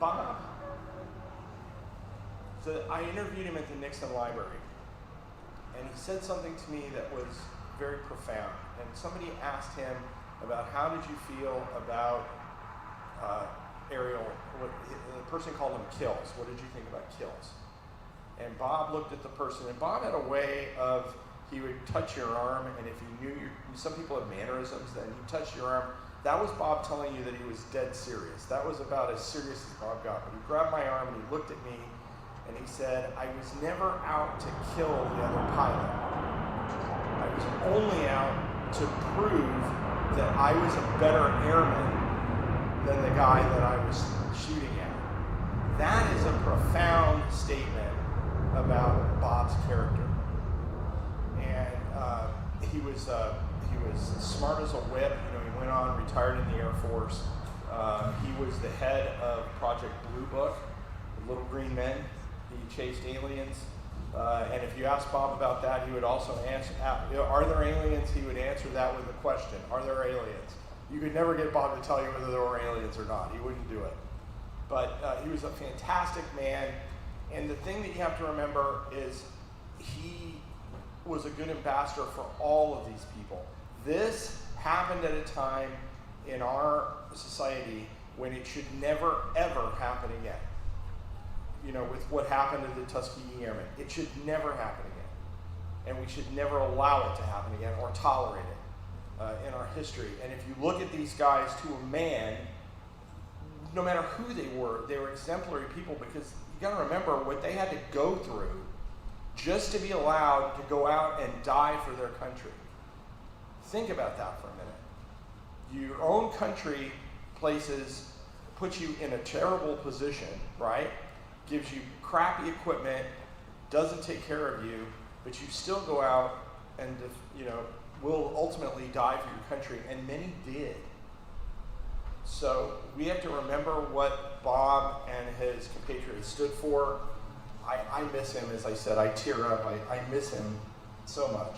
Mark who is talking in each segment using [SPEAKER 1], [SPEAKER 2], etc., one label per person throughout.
[SPEAKER 1] Bob. So I interviewed him at the Nixon Library, and he said something to me that was very profound. And somebody asked him about how did you feel about Ariel, the person called him Kills. What did you think about Kills? And Bob looked at the person, and Bob had a way of, he would touch your arm, and if he knew some people have mannerisms, then he'd touch your arm. That was Bob telling you that he was dead serious. That was about as serious as Bob got. But he grabbed my arm and he looked at me and he said, I was never out to kill the other pilot. I was only out to prove that I was a better airman than the guy that I was shooting at. That is a profound statement about Bob's character. And he was smart as a whip. You know, he went on, retired in the Air Force. He was the head of Project Blue Book, the Little Green Men. He chased aliens. And if you asked Bob about that, he would also answer, are there aliens? He would answer that with a question, are there aliens? You could never get Bob to tell you whether there were aliens or not. He wouldn't do it. But he was a fantastic man. And the thing that you have to remember is he was a good ambassador for all of these people. This happened at a time in our society when it should never, ever happen again. You know, with what happened to the Tuskegee Airmen. It should never happen again. And we should never allow it to happen again or tolerate it in our history. And if you look at these guys to a man, no matter who they were exemplary people, because you gotta remember what they had to go through just to be allowed to go out and die for their country. Think about that for a minute. Your own country puts you in a terrible position, right? Gives you crappy equipment, doesn't take care of you, but you still go out and, you know, will ultimately die for your country, and many did. So we have to remember what Bob and his compatriots stood for. I miss him, as I said. I tear up. I miss him so much.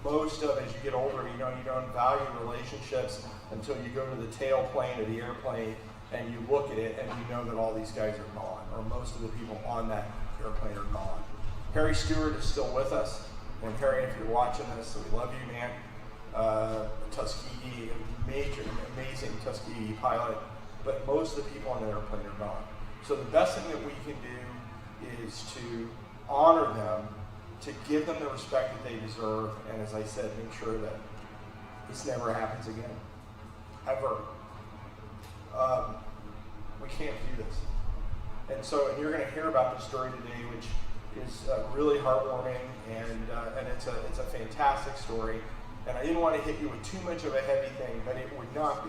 [SPEAKER 1] Most of, as you get older, you don't value relationships until you go to the tailplane of the airplane and you look at it and you know that all these guys are gone, or most of the people on that airplane are gone. Harry Stewart is still with us. And Harry, if you're watching this, we love you, man. Tuskegee, amazing Tuskegee pilot, but most of the people on the airplane are gone. So the best thing that we can do is to honor them, to give them the respect that they deserve, and as I said, make sure that this never happens again, ever. We can't do this. And you're going to hear about the story today, which is really heartwarming, and it's a fantastic story. And I didn't want to hit you with too much of a heavy thing, but it would not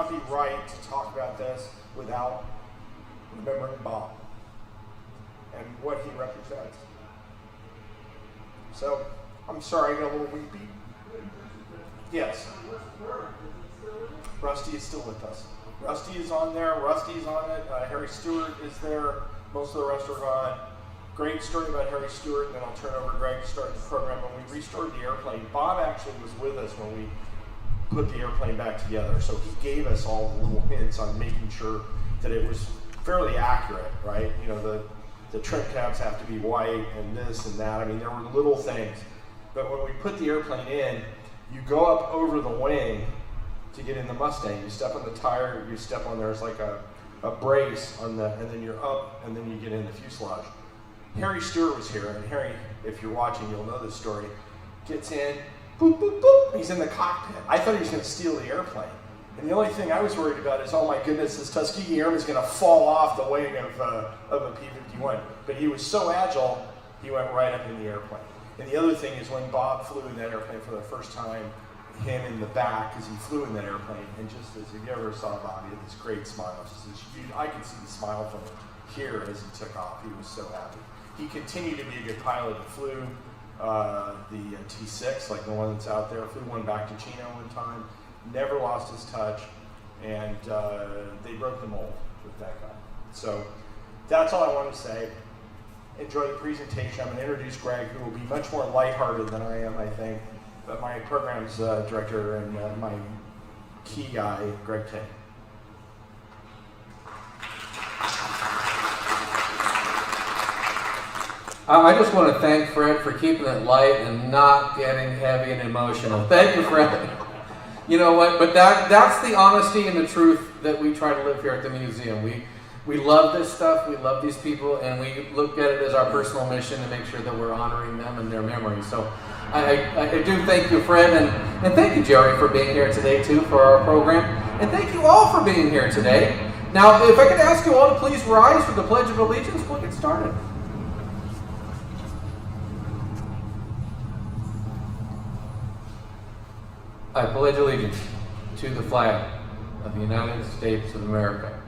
[SPEAKER 1] be right to talk about this without remembering Bob and what he represents. So I'm sorry, I got a little weepy. Yes. Rusty is still with us. Rusty is on there. Rusty's on it. Harry Stewart is there. Most of the rest are gone. Great story about Harry Stewart, and then I'll turn over to Greg to start the program. When we restored the airplane, Bob actually was with us when we put the airplane back together. So he gave us all the little hints on making sure that it was fairly accurate, right? You know, the trim tabs have to be white and this and that. I mean, there were little things. But when we put the airplane in, you go up over the wing to get in the Mustang. You step on the tire, you step on, there's like a brace on the, and then you're up, and then you get in the fuselage. Harry Stewart was here, and Harry, if you're watching, you'll know this story, gets in, boop, boop, boop, he's in the cockpit. I thought he was going to steal the airplane. And the only thing I was worried about is, oh my goodness, this Tuskegee Airman is going to fall off the wing of a P-51. But he was so agile, he went right up in the airplane. And the other thing is when Bob flew in that airplane for the first time, him in the back, because he flew in that airplane, and just as if you ever saw Bob, he had this great smile. Just this huge, I could see the smile from here as he took off. He was so happy. He continued to be a good pilot. He flew the T6, like the one that's out there. Flew one back to Chino one time. Never lost his touch, and they broke the mold with that guy. So that's all I wanted to say. Enjoy the presentation. I'm going to introduce Greg, who will be much more lighthearted than I am, I think. my programs director and my key guy, Greg King.
[SPEAKER 2] I just want to thank Fred for keeping it light and not getting heavy and emotional. Thank you, Fred. You know what? But that's the honesty and the truth that we try to live here at the museum. We love this stuff. We love these people, and we look at it as our personal mission to make sure that we're honoring them and their memories. So I do thank you, Fred, and thank you, Jerry, for being here today, too, for our program. And thank you all for being here today. Now, if I could ask you all to please rise for the Pledge of Allegiance, we'll get started. I pledge allegiance to the flag of the United States of America.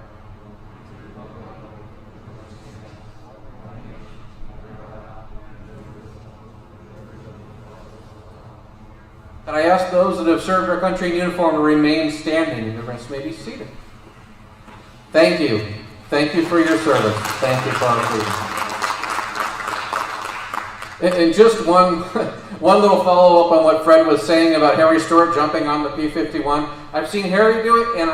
[SPEAKER 2] And I ask those that have served our country in uniform to remain standing, and the rest may be seated. Thank you. Thank you for your service. Thank you for our freedom. And just one little follow-up on what Fred was saying about Harry Stewart jumping on the P-51. I've seen Harry do it, and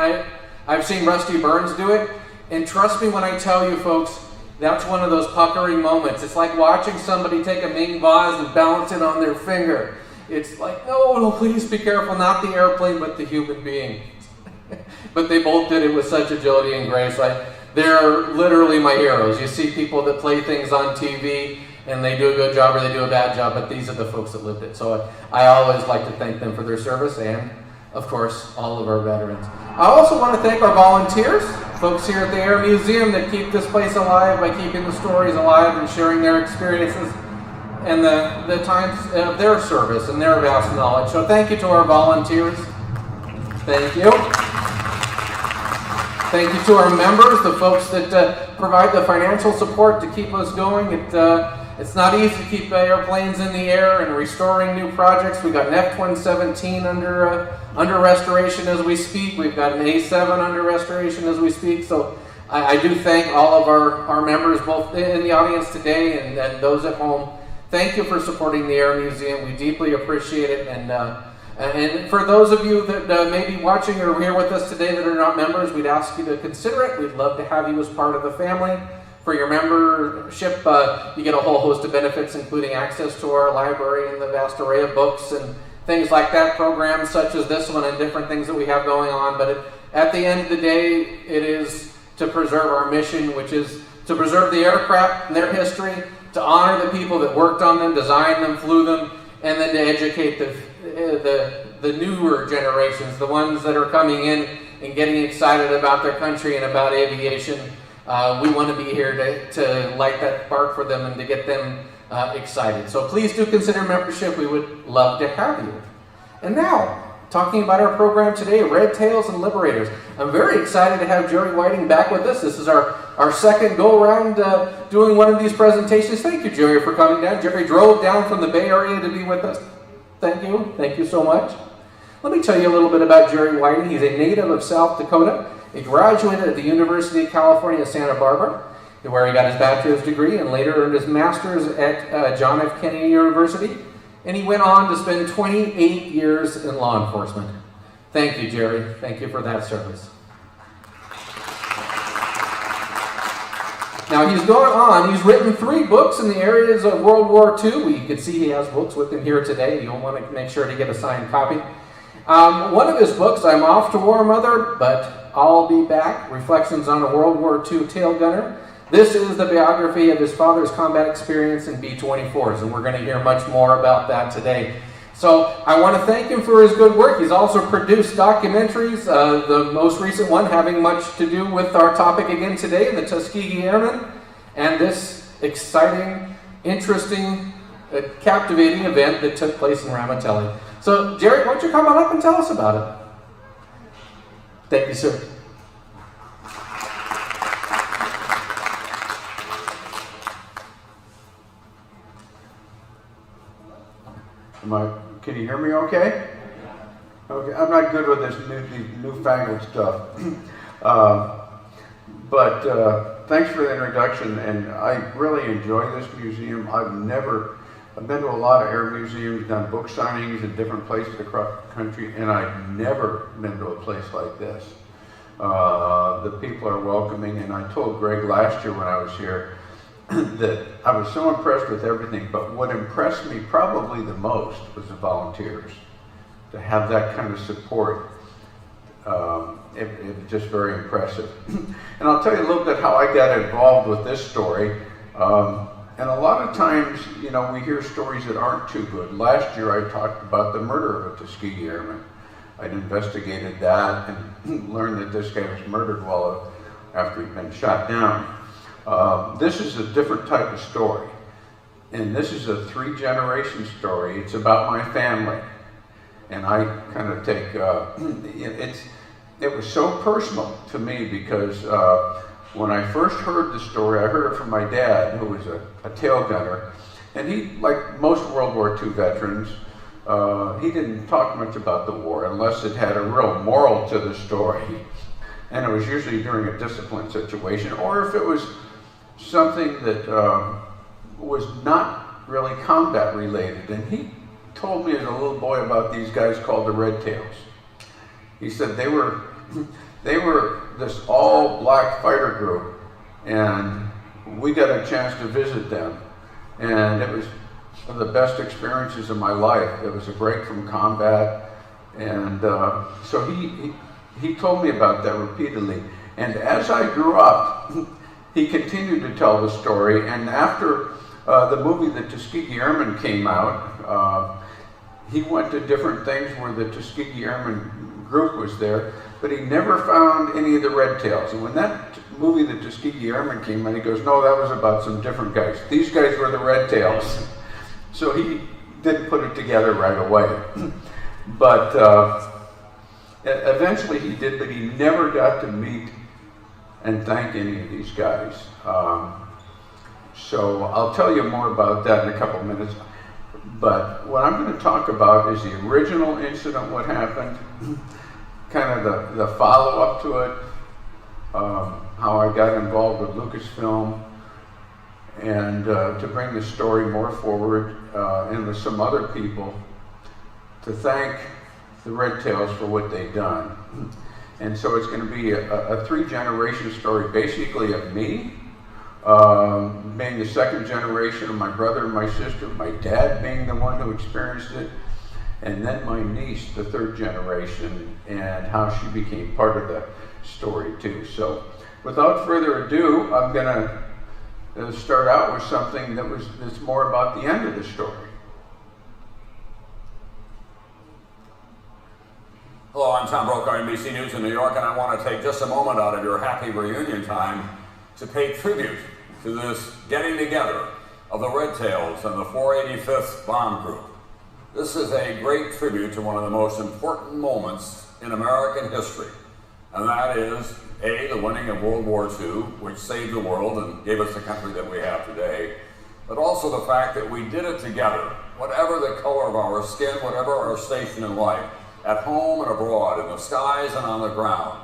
[SPEAKER 2] I've seen Rusty Burns do it. And trust me when I tell you, folks, that's one of those puckering moments. It's like watching somebody take a Ming vase and balance it on their finger. It's like, no, please be careful, not the airplane, but the human being. But they both did it with such agility and grace. They're literally my heroes. You see people that play things on TV, and they do a good job or they do a bad job, but these are the folks that lived it. So I always like to thank them for their service and, of course, all of our veterans. I also want to thank our volunteers, folks here at the Air Museum that keep this place alive by keeping the stories alive and sharing their experiences and the times of their service and their vast knowledge. So thank you to our volunteers. Thank you. Thank you to our members, the folks that provide the financial support to keep us going. It's not easy to keep airplanes in the air and restoring new projects. We've got an F-117 under restoration as we speak. We've got an A-7 under restoration as we speak. So I do thank all of our members, both in the audience today and those at home. Thank you for supporting the Air Museum. We deeply appreciate it. And for those of you that may be watching or here with us today that are not members, we'd ask you to consider it. We'd love to have you as part of the family. For your membership, you get a whole host of benefits, including access to our library and the vast array of books and things like that, programs such as this one and different things that we have going on. But at the end of the day, it is to preserve our mission, which is to preserve the aircraft and their history, to honor the people that worked on them, designed them, flew them, and then to educate the newer generations, the ones that are coming in and getting excited about their country and about aviation. We want to be here to light that spark for them and to get them excited. So please do consider membership. We would love to have you. And now, talking about our program today, Red Tails and Liberators. I'm very excited to have Jerry Whiting back with us. This is our second go-around doing one of these presentations. Thank you, Jerry, for coming down. Jerry drove down from the Bay Area to be with us. Thank you. Thank you so much. Let me tell you a little bit about Jerry Whiting. He's a native of South Dakota. He graduated at the University of California, Santa Barbara, where he got his bachelor's degree and later earned his master's at John F. Kennedy University. And he went on to spend 28 years in law enforcement. Thank you, Jerry. Thank you for that service. Now, he's gone on. He's written 3 books in the areas of World War II. You can see he has books with him here today. You'll want to make sure to get a signed copy. One of his books, I'm Off to War, Mother, but I'll Be Back, Reflections on a World War II Tail Gunner. This is the biography of his father's combat experience in B-24s, and we're going to hear much more about that today. So I want to thank him for his good work. He's also produced documentaries, the most recent one having much to do with our topic again today, the Tuskegee Airmen, and this exciting, interesting, captivating event that took place in Ramitelli. So Jerry, why don't you come on up and tell us about it? Thank you, sir.
[SPEAKER 3] Can you hear me okay? Okay, I'm not good with this newfangled stuff. But thanks for the introduction, and I really enjoy this museum. I've never I've been to a lot of air museums, done book signings in different places across the country, and I've never been to a place like this. The people are welcoming, and I told Greg last year when I was here that I was so impressed with everything, but what impressed me probably the most was the volunteers. To have that kind of support, it was just very impressive. And I'll tell you a little bit how I got involved with this story. And a lot of times, you know, we hear stories that aren't too good. Last year I talked about the murder of a Tuskegee Airman. I'd investigated that and learned that this guy was murdered after he'd been shot down. This is a different type of story. And this is a 3-generation story. It's about my family. And I kind of take, it was so personal to me because when I first heard the story, I heard it from my dad, who was a tail gunner. And he, like most World War II veterans, he didn't talk much about the war unless it had a real moral to the story. And it was usually during a discipline situation, or if it was something that was not really combat related. And he told me as a little boy about these guys called the Red Tails. He said they were this all-black fighter group, and we got a chance to visit them. And it was one of the best experiences of my life. It was a break from combat, and so he told me about that repeatedly. And as I grew up, he continued to tell the story. And after the movie The Tuskegee Airmen came out, he went to different things where the Tuskegee Airmen group was there, but he never found any of the Red Tails. And when that movie The Tuskegee Airmen came out, he goes, no, that was about some different guys. These guys were the Red Tails. So he didn't put it together right away. But eventually he did, but he never got to meet and thank any of these guys. So I'll tell you more about that in a couple minutes. But what I'm going to talk about is the original incident, what happened, kind of the follow-up to it, how I got involved with Lucasfilm, and to bring the story more forward, and with some other people, to thank the Red Tails for what they've done. And so it's going to be a 3-generation story, basically of me, being the 2nd generation of my brother and my sister, my dad being the one who experienced it, and then my niece, the 3rd generation, and how she became part of the story too. So without further ado, I'm going to start out with something that's more about the end of the story.
[SPEAKER 4] Hello, I'm Tom Brokaw, NBC News in New York, and I want to take just a moment out of your happy reunion time to pay tribute to this getting together of the Red Tails and the 485th Bomb Group. This is a great tribute to one of the most important moments in American history, and that is, A, the winning of World War II, which saved the world and gave us the country that we have today, but also the fact that we did it together, whatever the color of our skin, whatever our station in life, at home and abroad, in the skies and on the ground.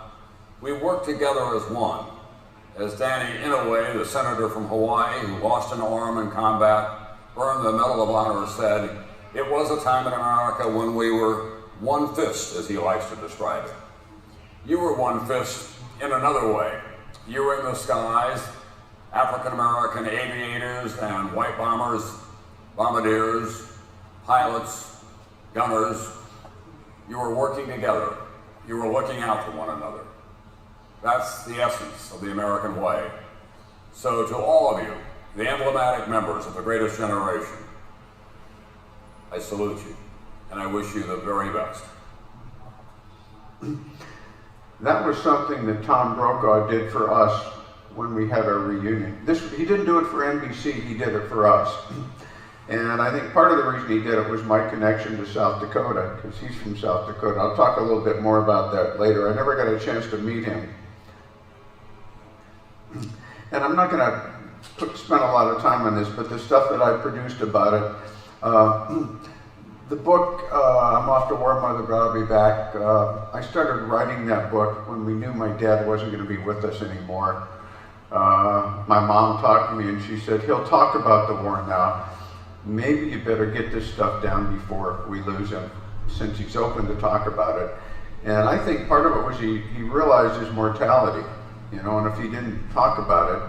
[SPEAKER 4] We worked together as one. As Danny Inouye, the senator from Hawaii who lost an arm in combat, earned the Medal of Honor, said, it was a time in America when we were one fist, as he likes to describe it. You were one fist in another way. You were in the skies, African-American aviators and white bombers, bombardiers, pilots, gunners. You were working together. You were looking out for one another. That's the essence of the American way. So to all of you, the emblematic members of the greatest generation, I salute you, and I wish you the very best.
[SPEAKER 3] That was something that Tom Brokaw did for us when we had our reunion. He didn't do it for NBC, he did it for us. And I think part of the reason he did it was my connection to South Dakota, because he's from South Dakota. I'll talk a little bit more about that later. I never got a chance to meet him. And I'm not going to spend a lot of time on this, but the stuff that I produced about it, the book, I'm Off to War, Mother, but I'll be back. I started writing that book when we knew my dad wasn't going to be with us anymore. My mom talked to me and she said, he'll talk about the war now, maybe you better get this stuff down before we lose him, since he's open to talk about it. And I think part of it was he realized his mortality, you know, and if he didn't talk about it,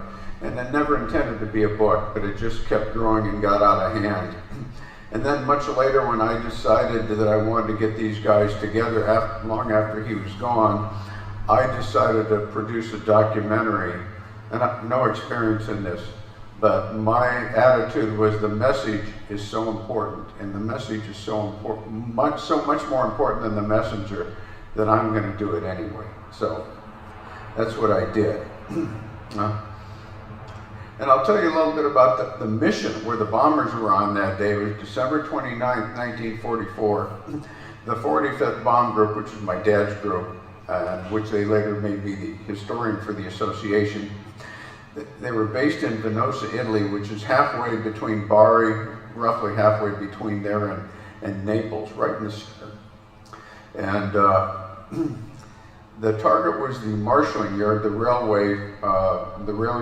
[SPEAKER 3] and it never intended to be a book, but it just kept growing and got out of hand. And then much later, when I decided that I wanted to get these guys together long after he was gone, I decided to produce a documentary, and I have no experience in this, but my attitude was the message is so important, and the message is so important, so much more important than the messenger, that I'm going to do it anyway. So that's what I did. And I'll tell you a little bit about the mission where the bombers were on that day. It was December 29th, 1944. The 45th Bomb Group, which was my dad's group, which they later made me the historian for the association. They were based in Venosa, Italy, which is halfway between Bari, roughly halfway between there and Naples, right in the center. And the target was the marshalling yard, the rail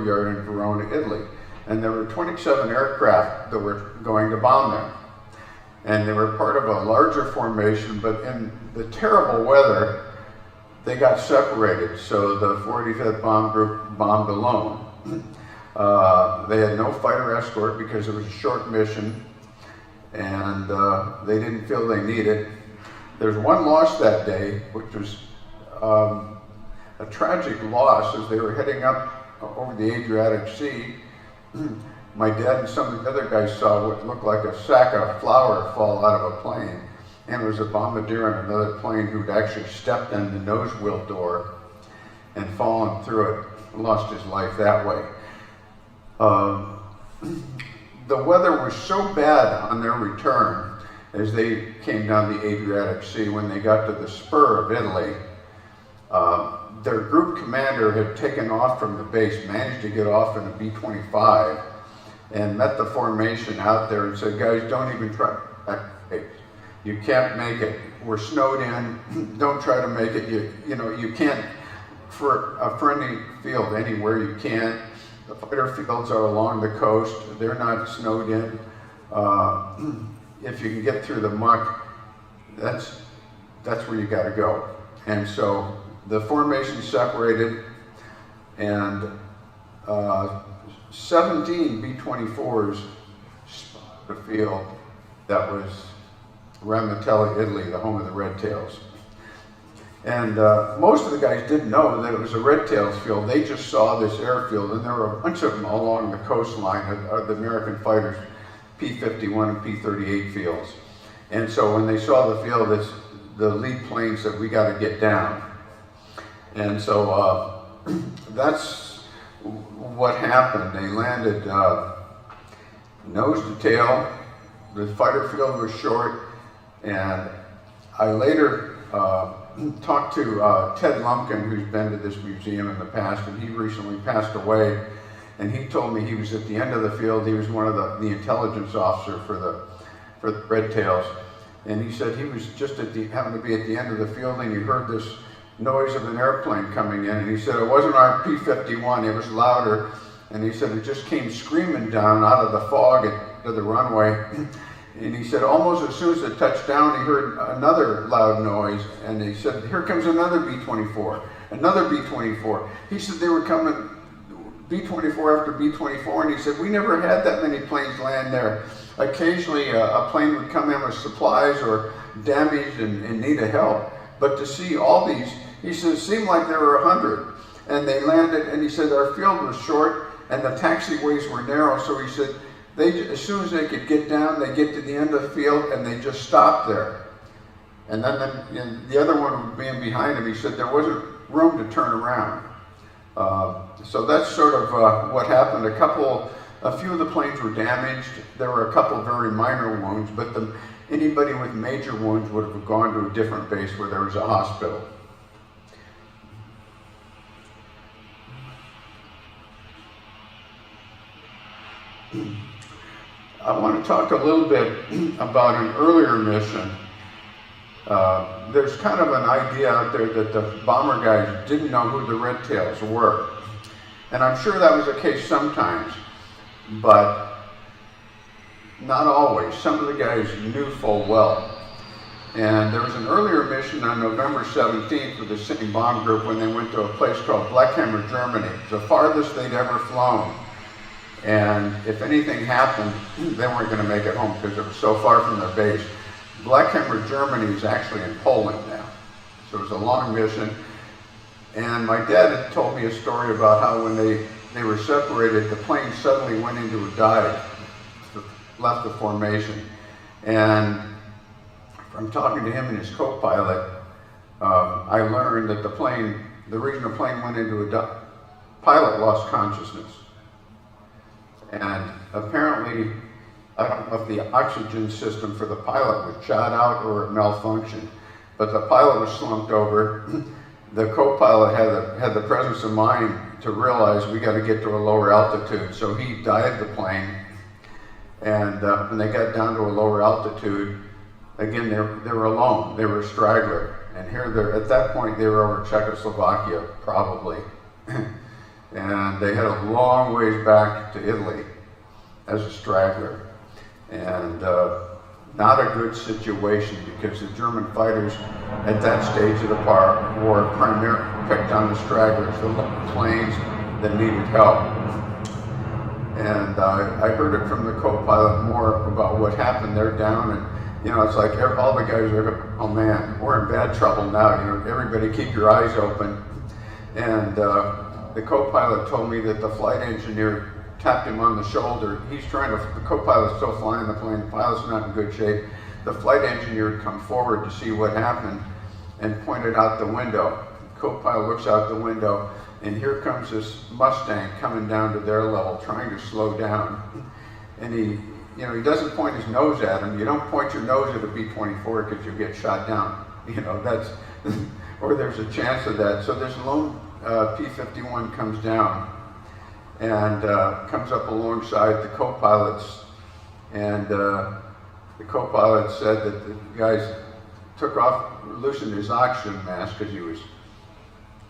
[SPEAKER 3] yard in Verona, Italy. And there were 27 aircraft that were going to bomb them. And they were part of a larger formation, but in the terrible weather, they got separated. So the 45th Bomb Group bombed alone. They had no fighter escort because it was a short mission, and they didn't feel they needed. There's one loss that day, which was a tragic loss as they were heading up over the Adriatic Sea. My dad and some of the other guys saw what looked like a sack of flour fall out of a plane, and it was a bombardier on another plane who'd actually stepped in the nose wheel door and fallen through it, lost his life that way. The weather was so bad on their return as they came down the Adriatic Sea. When they got to the spur of Italy, their group commander had taken off from the base, managed to get off in a B-25, and met the formation out there and said, guys, don't even try. You can't make it. We're snowed in. Don't try to make it. You can't, for a friendly field anywhere, you can't. The fighter fields are along the coast. They're not snowed in. If you can get through the muck, that's where you got to go. And so the formation separated, and 17 B-24s spotted the field that was Ramitelli, Italy, the home of the Red Tails. And most of the guys didn't know that it was a Red Tails field. They just saw this airfield, and there were a bunch of them along the coastline of the American fighters, P-51 and P-38 fields. And so when they saw the field, the lead plane said, we got to get down. And so that's what happened. They landed nose to tail. The fighter field was short, and I later talked to Ted Lumpkin, who's been to this museum in the past, and he recently passed away. And he told me he was at the end of the field. He was one of the intelligence officer for the Red Tails, and he said he was just happened to be at the end of the field, and he heard this noise of an airplane coming in, and he said it wasn't our P-51, it was louder, and he said it just came screaming down out of the fog to the runway. And he said almost as soon as it touched down, he heard another loud noise, and he said, here comes another B-24, another B-24. He said they were coming B-24 after B-24, and he said we never had that many planes land there. Occasionally a plane would come in with supplies or damaged and needed help, but to see all these, he said it seemed like there were 100, and they landed, and he said our field was short and the taxiways were narrow, so he said as soon as they could get down, they get to the end of the field and they just stopped there. And then the other one would be in behind him. He said there wasn't room to turn around. So that's sort of what happened. A few of the planes were damaged. There were a couple very minor wounds, but anybody with major wounds would have gone to a different base where there was a hospital. I want to talk a little bit about an earlier mission. There's kind of an idea out there that the bomber guys didn't know who the Red Tails were. And I'm sure that was the case sometimes. But not always. Some of the guys knew full well. And there was an earlier mission on November 17th with the same bomb group when they went to a place called Bleckhammer, Germany. It was the farthest they'd ever flown. And if anything happened, they weren't going to make it home because it was so far from their base. Bleckhammer, Germany is actually in Poland now. So it was a long mission. And my dad had told me a story about how when they were separated, the plane suddenly went into a dive, left the formation. And from talking to him and his co-pilot, I learned that the reason the plane went into a dive, pilot lost consciousness. And apparently, I don't know if the oxygen system for the pilot was shot out or it malfunctioned, but the pilot was slumped over. The co-pilot had the presence of mind to realize we got to get to a lower altitude, so he dived the plane. And when they got down to a lower altitude, again, they were alone. They were a straggler. And at that point, they were over Czechoslovakia, probably. And they had a long ways back to Italy as a straggler. And not a good situation because the German fighters at that stage of the war primarily picked on the stragglers, the planes that needed help. And I heard it from the co-pilot more about what happened there down, and it's like all the guys are, oh man, we're in bad trouble now. Everybody keep your eyes open. And the co-pilot told me that the flight engineer tapped him on the shoulder. The co-pilot's still flying the plane, the pilot's not in good shape. The flight engineer had come forward to see what happened and pointed out the window. The co-pilot looks out the window, and here comes this Mustang coming down to their level, trying to slow down. And he doesn't point his nose at him. You don't point your nose at a B-24 because you'll get shot down. Or there's a chance of that. So this lone P-51 comes down and comes up alongside the co-pilots. And the co-pilot said that the guys loosened his oxygen mask because he was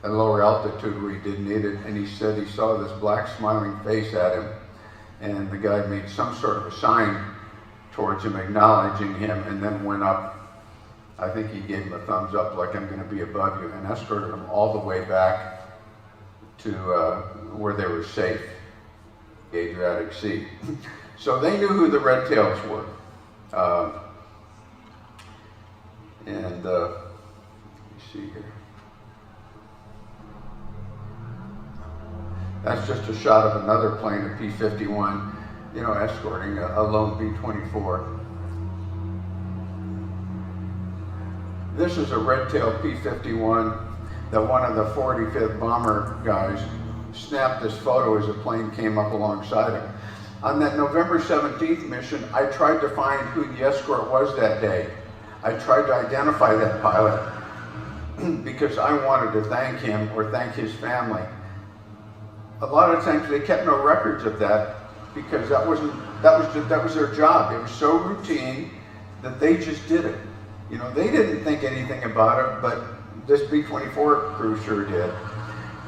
[SPEAKER 3] at lower altitude where he didn't need it. And he said he saw this black smiling face at him. And the guy made some sort of a sign towards him, acknowledging him, and then went up. I think he gave him a thumbs up, like, I'm going to be above you, and escorted him all the way back to where they were safe, Adriatic Sea. So they knew who the Red Tails were. Let me see here. That's just a shot of another plane, a P-51, escorting a lone B-24. This is a red-tailed P-51 that one of the 45th Bomber guys snapped this photo as a plane came up alongside him. On that November 17th mission, I tried to find who the escort was that day. I tried to identify that pilot because I wanted to thank him or thank his family. A lot of times they kept no records of that because that was their job. It was so routine that they just did it. They didn't think anything about it, but this B-24 crew sure did.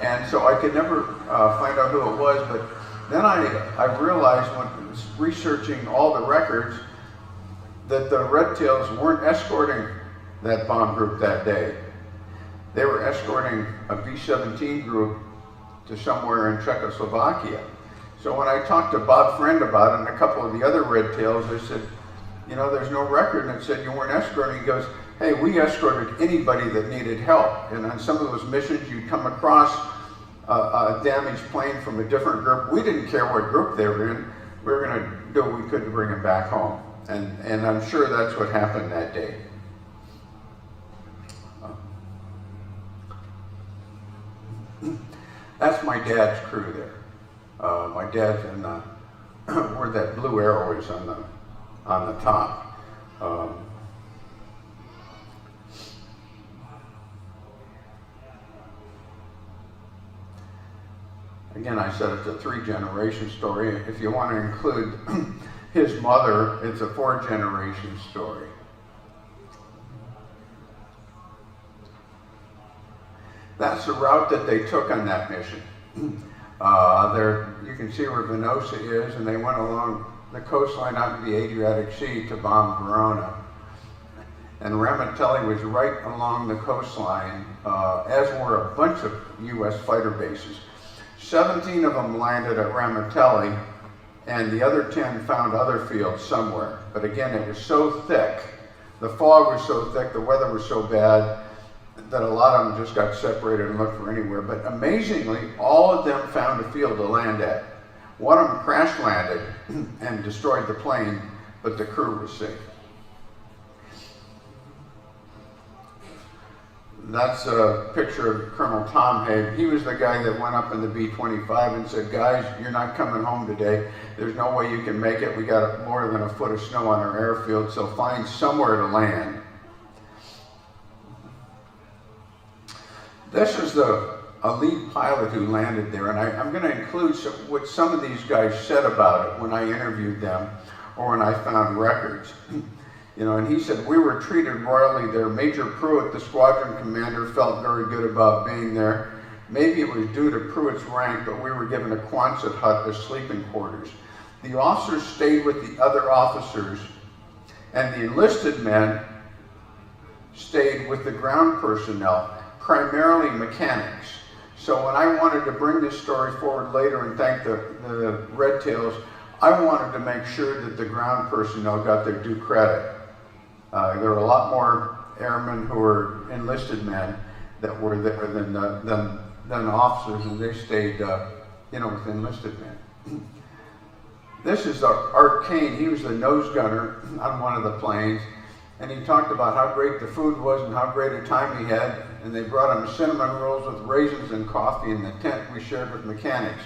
[SPEAKER 3] And so I could never find out who it was, but then I realized when researching all the records that the Red Tails weren't escorting that bomb group that day. They were escorting a B-17 group to somewhere in Czechoslovakia. So when I talked to Bob Friend about it and a couple of the other Red Tails, I said, there's no record, and it said you weren't escorting. He goes, hey, we escorted anybody that needed help. And on some of those missions, you'd come across a damaged plane from a different group. We didn't care what group they were in. We were going to do what we could to bring them back home. And I'm sure that's what happened that day. That's my dad's crew there. My dad's in where that blue arrow is on the top. Again, I said it's a 3-generation story. If you want to include his mother, it's a 4-generation story. That's the route that they took on that mission. You can see where Venosa is, and they went along the coastline out to the Adriatic Sea to bomb Verona. And Ramitelli was right along the coastline, as were a bunch of US fighter bases. 17 of them landed at Ramitelli, and the other 10 found other fields somewhere. But again, it was so thick, the fog was so thick, the weather was so bad, that a lot of them just got separated and looked for anywhere. But amazingly, all of them found a field to land at. One of them crash landed and destroyed the plane, but the crew was safe. That's a picture of Colonel Tom Haig. He was the guy that went up in the B-25 and said, guys, you're not coming home today. There's no way you can make it. We got more than a foot of snow on our airfield, so find somewhere to land. This is a lead pilot who landed there, and I'm going to include what some of these guys said about it when I interviewed them or when I found records. You know, and he said, we were treated royally there. Major Pruitt, the squadron commander, felt very good about being there. Maybe it was due to Pruitt's rank, but we were given a Quonset hut as sleeping quarters. The officers stayed with the other officers, and the enlisted men stayed with the ground personnel, primarily mechanics. So when I wanted to bring this story forward later and thank the Red Tails, I wanted to make sure that the ground personnel got their due credit. There were a lot more airmen who were enlisted men that were there than officers, and they stayed, with enlisted men. This is Art Kane. He was the nose gunner on one of the planes, and he talked about how great the food was and how great a time he had. And they brought him cinnamon rolls with raisins and coffee in the tent we shared with mechanics.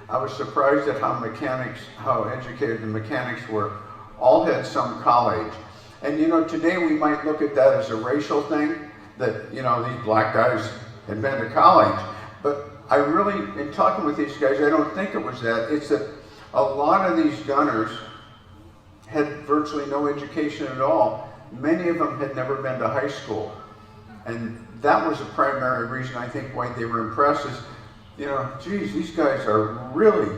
[SPEAKER 3] I was surprised at how educated the mechanics were. All had some college. And today we might look at that as a racial thing, that, these black guys had been to college. But I really, in talking with these guys, I don't think it was that. It's that a lot of these gunners had virtually no education at all. Many of them had never been to high school. And that was the primary reason I think why they were impressed is, geez, these guys are really,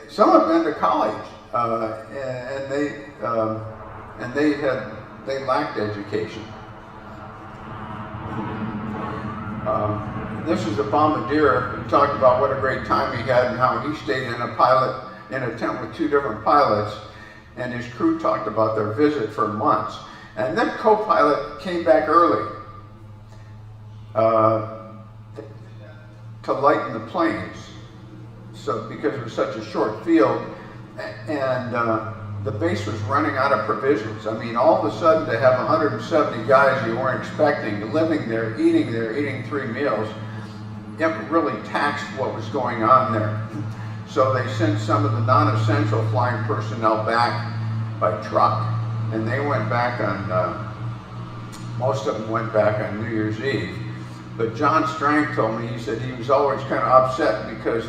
[SPEAKER 3] some have been to college, and they lacked education. This is a bombardier who talked about what a great time he had and how he stayed in a tent with 2 different pilots, and his crew talked about their visit for months. And then co-pilot came back early to lighten the planes, so because it was such a short field, and the base was running out of provisions. I mean, all of a sudden to have 170 guys you weren't expecting living there, eating 3 meals, it really taxed what was going on there. So they sent some of the non-essential flying personnel back by truck, and they went back on, most of them went back on New Year's Eve. But John Strang told me, he said he was always kind of upset because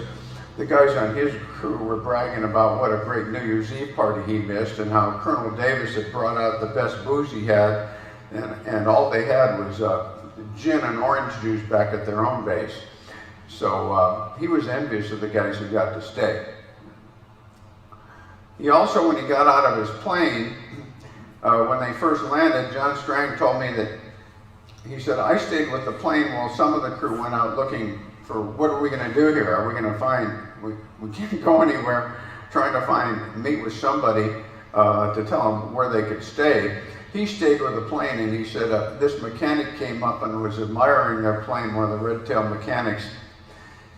[SPEAKER 3] the guys on his crew were bragging about what a great New Year's Eve party he missed and how Colonel Davis had brought out the best booze he had, and all they had was gin and orange juice back at their own base. So he was envious of the guys who got to stay. He also, when he got out of his plane, when they first landed, John Strang told me that, he said, I stayed with the plane while some of the crew went out looking for what are we going to do here? Are we going to find, we can't go anywhere, trying to meet with somebody to tell them where they could stay. He stayed with the plane, and he said this mechanic came up and was admiring their plane, one of the Red Tail mechanics.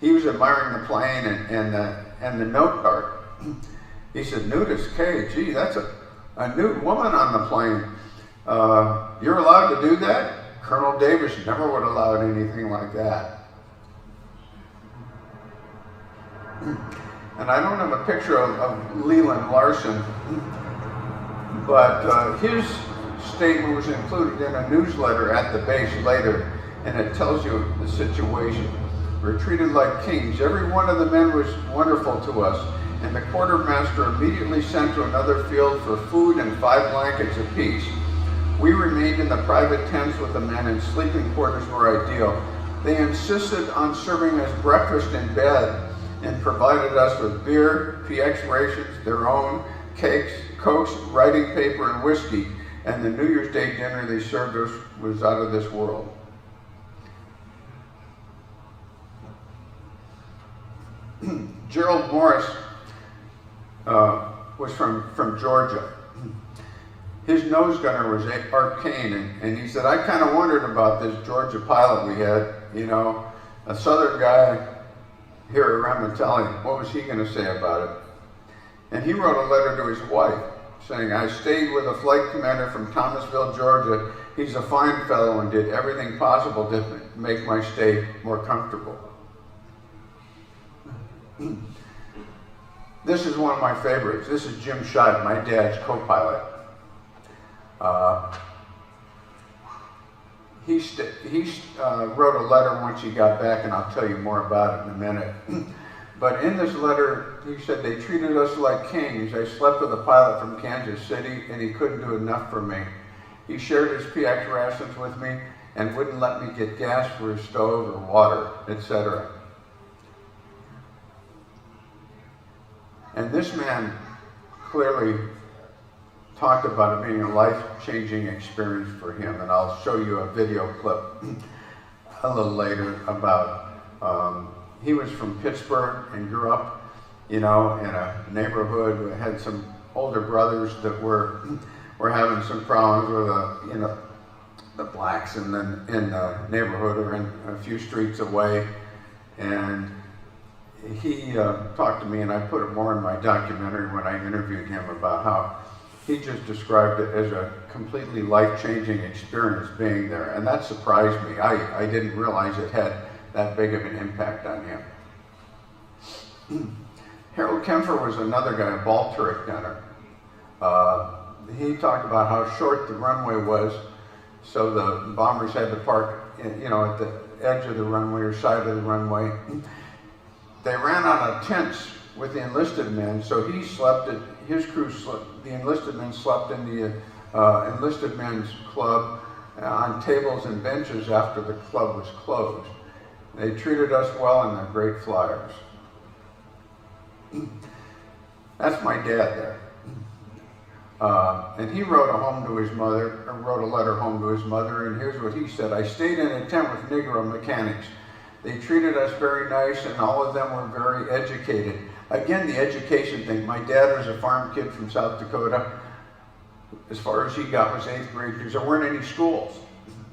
[SPEAKER 3] He was admiring the plane and the note card. He said, Nudist K, gee, that's a nude woman on the plane. You're allowed to do that? Colonel Davis never would have allowed anything like that. And I don't have a picture of Leland Larson, but his statement was included in a newsletter at the base later, and it tells you the situation. We're treated like kings. Every one of the men was wonderful to us, and the quartermaster immediately sent to another field for food and 5 blankets apiece. We remained in the private tents with the men, and sleeping quarters were ideal. They insisted on serving us breakfast in bed and provided us with beer, PX rations, their own, cakes, Cokes, writing paper, and whiskey. And the New Year's Day dinner they served us was out of this world. Gerald Morris was from Georgia. His nose gunner was Art Kane, and he said, I kind of wondered about this Georgia pilot we had, you know, a southern guy here at Ramitelli. What was he going to say about it? And he wrote a letter to his wife saying, I stayed with a flight commander from Thomasville, Georgia. He's a fine fellow and did everything possible to make my stay more comfortable. This is one of my favorites. This is Jim Scheibe, my dad's co-pilot. He wrote a letter once he got back, and I'll tell you more about it in a minute. But in this letter, he said, they treated us like kings. I slept with a pilot from Kansas City, and he couldn't do enough for me. He shared his PX rations with me and wouldn't let me get gas for his stove or water, etc. And this man clearly talked about it being a life-changing experience for him, and I'll show you a video clip a little later about, he was from Pittsburgh and grew up, you know, in a neighborhood that had some older brothers that were having some problems with, you know, the blacks in the neighborhood or in a few streets away. And he talked to me, and I put it more in my documentary when I interviewed him about how he just described it as a completely life-changing experience being there. And that surprised me. I didn't realize it had that big of an impact on him. Harold Kempfer was another guy, a ball turret gunner. He talked about how short the runway was, so the bombers had to park, you know, at the edge of the runway or side of the runway. They ran out of tents with the enlisted men, so he slept at his crew. The enlisted men slept in the enlisted men's club on tables and benches after the club was closed. They treated us well, and they're great flyers. That's my dad there. And he wrote wrote a letter home to his mother, and here's what he said. I stayed in a tent with Negro mechanics. They treated us very nice, and all of them were very educated. Again, the education thing. My dad was a farm kid from South Dakota. As far as he got was 8th grade, because there weren't any schools.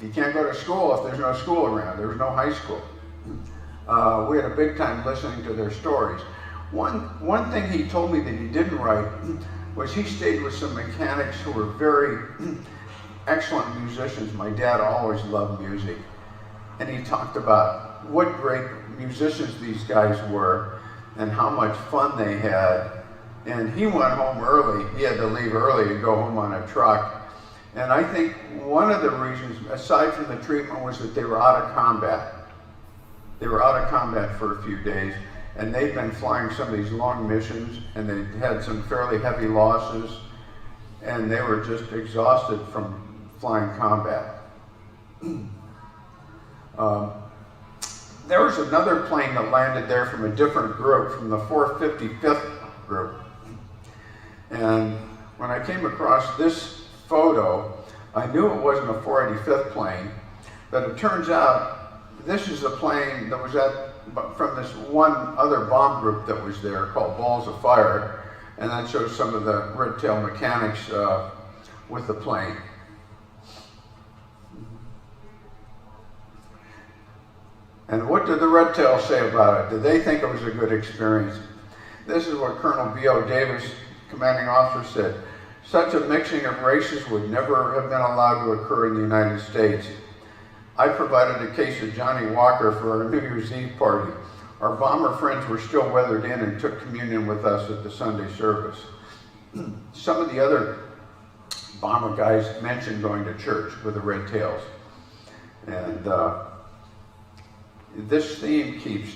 [SPEAKER 3] You can't go to school if there's no school around. There was no high school. We had a big time listening to their stories. One thing he told me that he didn't write was he stayed with some mechanics who were very excellent musicians. My dad always loved music. And he talked about what great musicians these guys were and how much fun they had. And he went home early. He had to leave early and go home on a truck. And I think one of the reasons, aside from the treatment, was that they were out of combat. They were out of combat for a few days, and they'd been flying some of these long missions, and they had some fairly heavy losses, and they were just exhausted from flying combat. There was another plane that landed there from a different group, from the 455th group. And when I came across this photo, I knew it wasn't a 485th plane, but it turns out this is a plane that was from this one other bomb group that was there called Balls of Fire, and that shows some of the red tail mechanics with the plane. And what did the red tails say about it? Did they think it was a good experience? This is what Colonel B.O. Davis, commanding officer, said. Such a mixing of races would never have been allowed to occur in the United States. I provided a case of Johnny Walker for our New Year's Eve party. Our bomber friends were still weathered in and took communion with us at the Sunday service. Some of the other bomber guys mentioned going to church with the red tails. And this theme keeps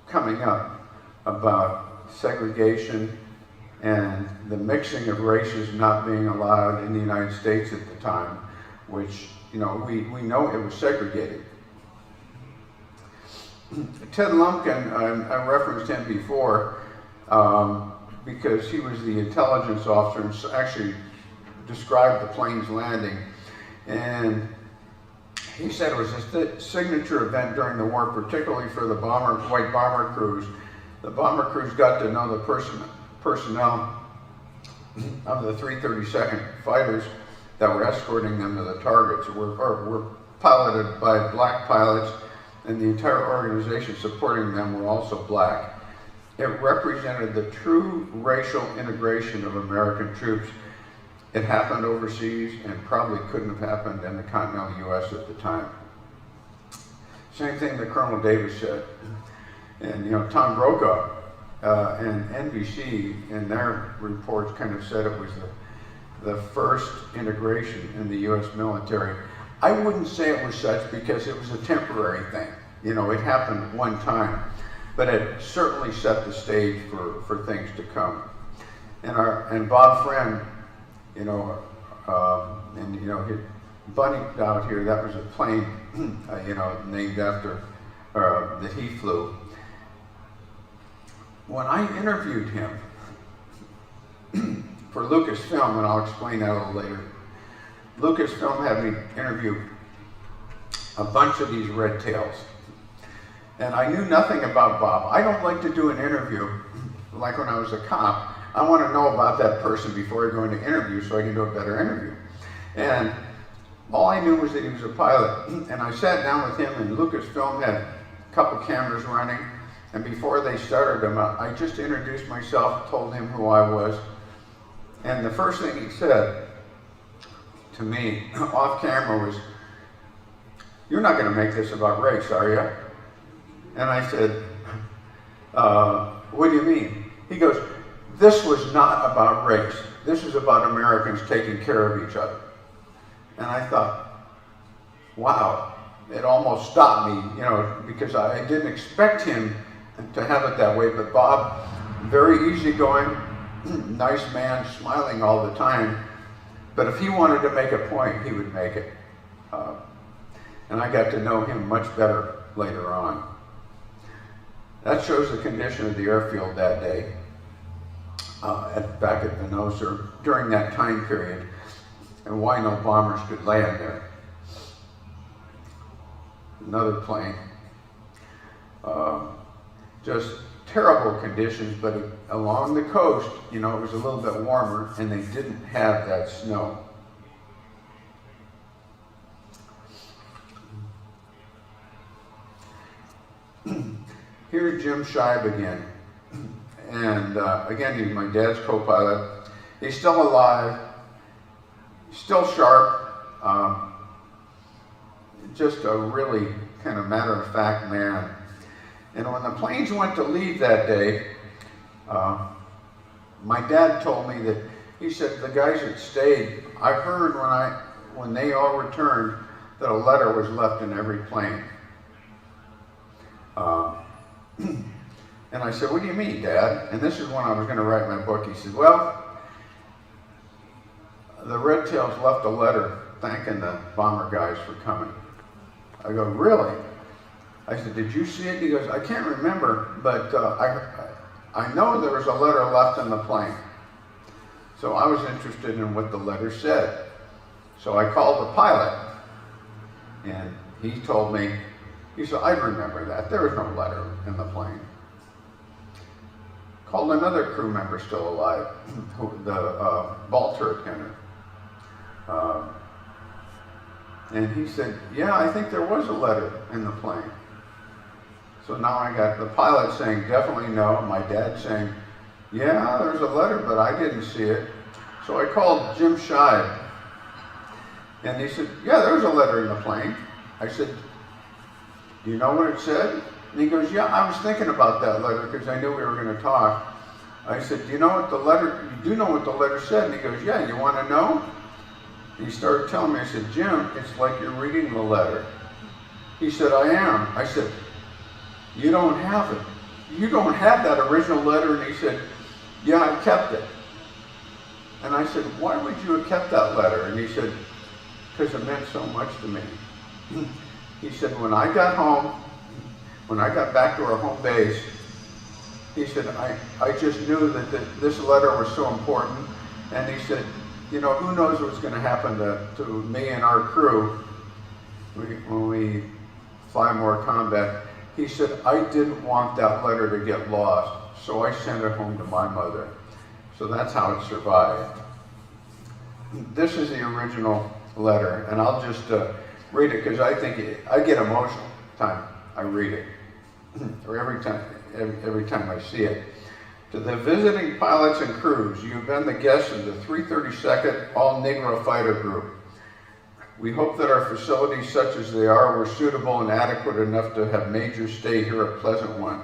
[SPEAKER 3] coming up about segregation and the mixing of races not being allowed in the United States at the time, which, you know, we know it was segregated. Ted Lumpkin, I referenced him before because he was the intelligence officer and actually described the plane's landing. And he said it was a signature event during the war, particularly for the white bomber crews. The bomber crews got to know the personnel of the 332nd fighters that were escorting them to the targets. Were piloted by black pilots, and the entire organization supporting them were also black. It represented the true racial integration of American troops. It happened overseas and probably couldn't have happened in the continental U.S. at the time. Same thing that Colonel Davis said. And you know, Tom Brokaw and NBC in their reports kind of said it was the first integration in the U.S. military. I wouldn't say it was such because it was a temporary thing. You know, it happened one time, but it certainly set the stage for things to come. And Bob Friend, you know, Bunny out here, that was a plane, you know, named after that he flew. When I interviewed him for Lucasfilm, and I'll explain that a little later, Lucasfilm had me interview a bunch of these red tails. And I knew nothing about Bob. I don't like to do an interview like when I was a cop. I want to know about that person before I go into interview so I can do a better interview. And all I knew was that he was a pilot. And I sat down with him, and Lucasfilm had a couple cameras running. And before they started him, I just introduced myself, told him who I was. And the first thing he said to me off camera was, "You're not going to make this about race, are you?" And I said, "What do you mean?" He goes, "This was not about race. This is about Americans taking care of each other." And I thought, wow, it almost stopped me, you know, because I didn't expect him to have it that way. But Bob, very easygoing, nice man, smiling all the time. But if he wanted to make a point, he would make it. And I got to know him much better later on. That shows the condition of the airfield that day, back at Venosa during that time period, and why no bombers could land there. Another plane. Just terrible conditions, but along the coast, you know, it was a little bit warmer, and they didn't have that snow. Here's Jim Scheib again. And again, he's my dad's co-pilot. He's still alive, still sharp, just a really kind of matter-of-fact man. And when the planes went to leave that day, my dad told me that, he said, the guys that stayed, I heard when they all returned that a letter was left in every plane. And I said, "What do you mean, Dad?" And this is when I was going to write my book. He said, "Well, the Red Tails left a letter thanking the bomber guys for coming." I go, "Really?" I said, "Did you see it?" He goes, "I can't remember, but I know there was a letter left in the plane." So I was interested in what the letter said. So I called the pilot, and he told me, he said, "I remember that. There was no letter in the plane." Called another crew member still alive, the ball turret gunner. And he said, "Yeah, I think there was a letter in the plane." So now I got the pilot saying, "Definitely no." My dad saying, "Yeah, there's a letter, but I didn't see it." So I called Jim Scheib, and he said, "Yeah, there was a letter in the plane." I said, "Do you know what it said?" And he goes, "Yeah, I was thinking about that letter because I knew we were going to talk." I said, "Do you know what the letter, you do know what the letter said?" And he goes, "Yeah, you want to know?" And he started telling me. I said, "Jim, it's like you're reading the letter." He said, "I am." I said, "You don't have it. You don't have that original letter." And he said, "Yeah, I kept it." And I said, "Why would you have kept that letter?" And he said, "Because it meant so much to me." He said, "When I got home, when I got back to our home base, he said, I just knew that this letter was so important. And he said, you know, who knows what's going to happen to me and our crew when we fly more combat. He said, I didn't want that letter to get lost, so I sent it home to my mother. So that's how it survived. This is the original letter, and I'll just read it because I think I get emotional time I read it, or every time I see it. To the visiting pilots and crews, you have been the guests of the 332nd All-Negro Fighter Group. We hope that our facilities, such as they are, were suitable and adequate enough to have made your stay here a pleasant one.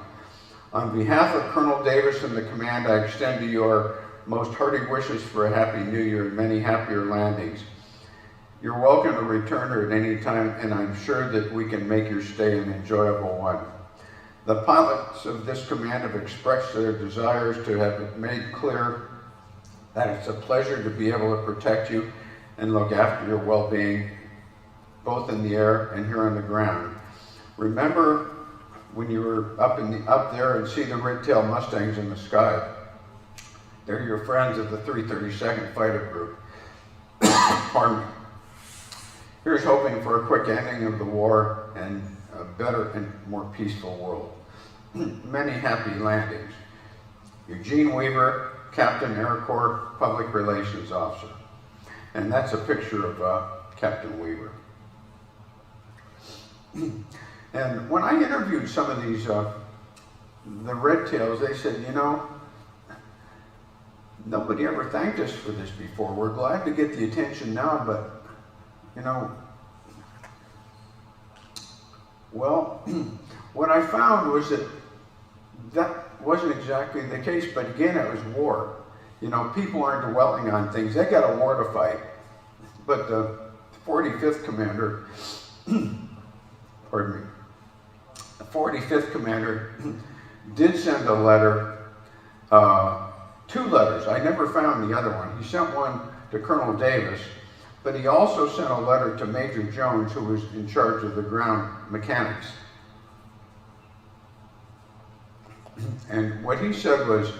[SPEAKER 3] On behalf of Colonel Davis and the command, I extend to you our most hearty wishes for a happy new year and many happier landings. You're welcome to return here at any time, and I'm sure that we can make your stay an enjoyable one. The pilots of this command have expressed their desires to have made clear that it's a pleasure to be able to protect you and look after your well-being, both in the air and here on the ground. Remember when you were up there and see the red-tailed Mustangs in the sky? They're your friends of the 332nd Fighter Group. Pardon me. Here's hoping for a quick ending of the war and a better and more peaceful world. Many happy landings. Eugene Weaver, Captain Air Corps Public Relations Officer. And that's a picture of Captain Weaver. And when I interviewed some of these, the Red Tails, they said, you know, nobody ever thanked us for this before. We're glad to get the attention now, but, you know, well, what I found was that that wasn't exactly the case, but again, it was war. You know, people aren't dwelling on things. They got a war to fight. But the 45th Commander, pardon me, the 45th Commander did send a letter, 2 letters. I never found the other one. He sent one to Colonel Davis, but he also sent a letter to Major Jones, who was in charge of the ground mechanics. And what he said was,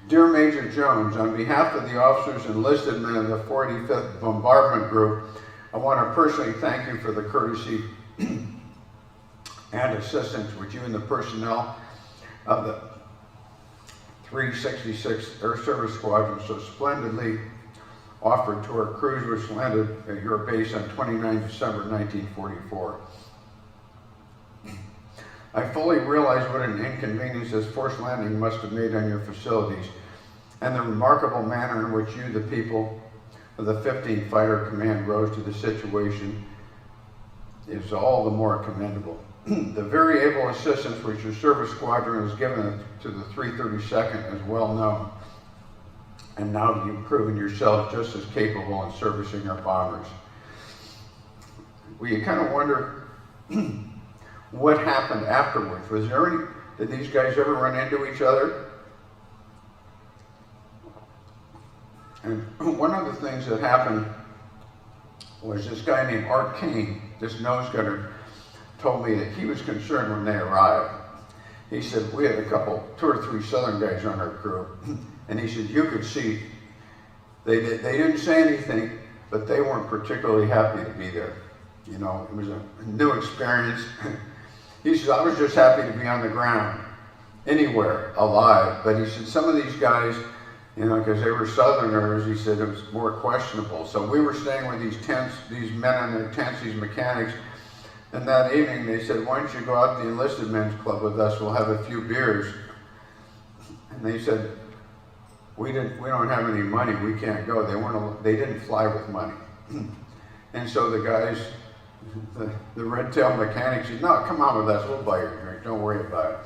[SPEAKER 3] Dear Major Jones, on behalf of the officers and enlisted men of the 45th Bombardment Group, I want to personally thank you for the courtesy and assistance which you and the personnel of the 366th Air Service Squadron so splendidly offered to our crews which landed at your base on 29 December 1944. I fully realize what an inconvenience this forced landing must have made on your facilities, and the remarkable manner in which you, the people of the 15th Fighter Command, rose to the situation is all the more commendable. The very able assistance which your service squadron has given to the 332nd is well known, and now you've proven yourself just as capable in servicing our bombers. Well, you kind of wonder what happened afterwards. Was there any, did these guys ever run into each other? And one of the things that happened was this guy named Art Kane, this nose gunner, told me that he was concerned when they arrived. He said, we had a couple, 2 or 3 Southern guys on our crew, and he said, you could see, they didn't say anything, but they weren't particularly happy to be there. You know, it was a new experience. He said, I was just happy to be on the ground, anywhere, alive. But he said, some of these guys, you know, because they were Southerners, he said it was more questionable. So we were staying with these tents, these men in their tents, these mechanics. And that evening they said, why don't you go out to the enlisted men's club with us? We'll have a few beers. And they said, we don't have any money. We can't go. They didn't fly with money. And so the guys, the red-tailed mechanic said, no, come on with us. We'll buy your drink. Don't worry about it.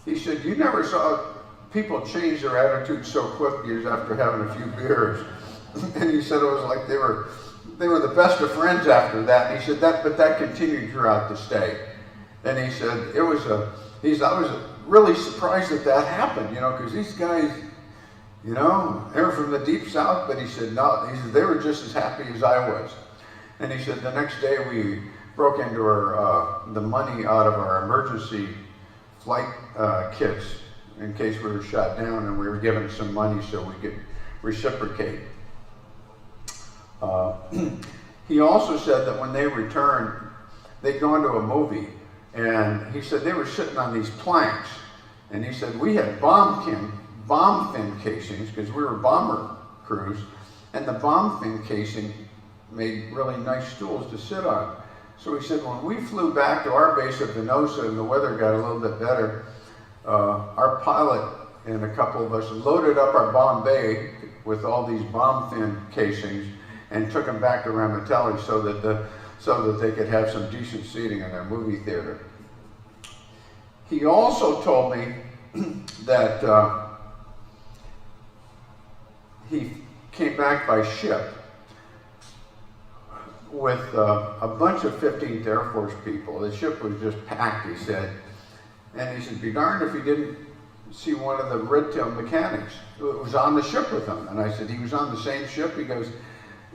[SPEAKER 3] He said, you never saw people change their attitude so quickly as after having a few beers. And he said it was like they were the best of friends after that. And he said but that continued throughout the stay. And he said I was really surprised that happened, you know, because these guys, you know, they were from the deep south, but he said no, they were just as happy as I was. And he said the next day we broke into our, the money out of our emergency flight kits in case we were shot down, and we were given some money so we could reciprocate. He also said that when they returned, they'd gone to a movie, and he said they were sitting on these planks, and he said we had bomb fin casings, because we were bomber crews, and the bomb fin casing made really nice stools to sit on. So he said when we flew back to our base at Venosa and the weather got a little bit better, our pilot and a couple of us loaded up our Bombay with all these bomb fin casings and took them back to Ramitelli so that they could have some decent seating in their movie theater. He also told me that he came back by ship with a bunch of 15th Air Force people. The ship was just packed, he said. And he said, be darned if he didn't see one of the red-tailed mechanics who was on the ship with him. And I said, he was on the same ship? He goes,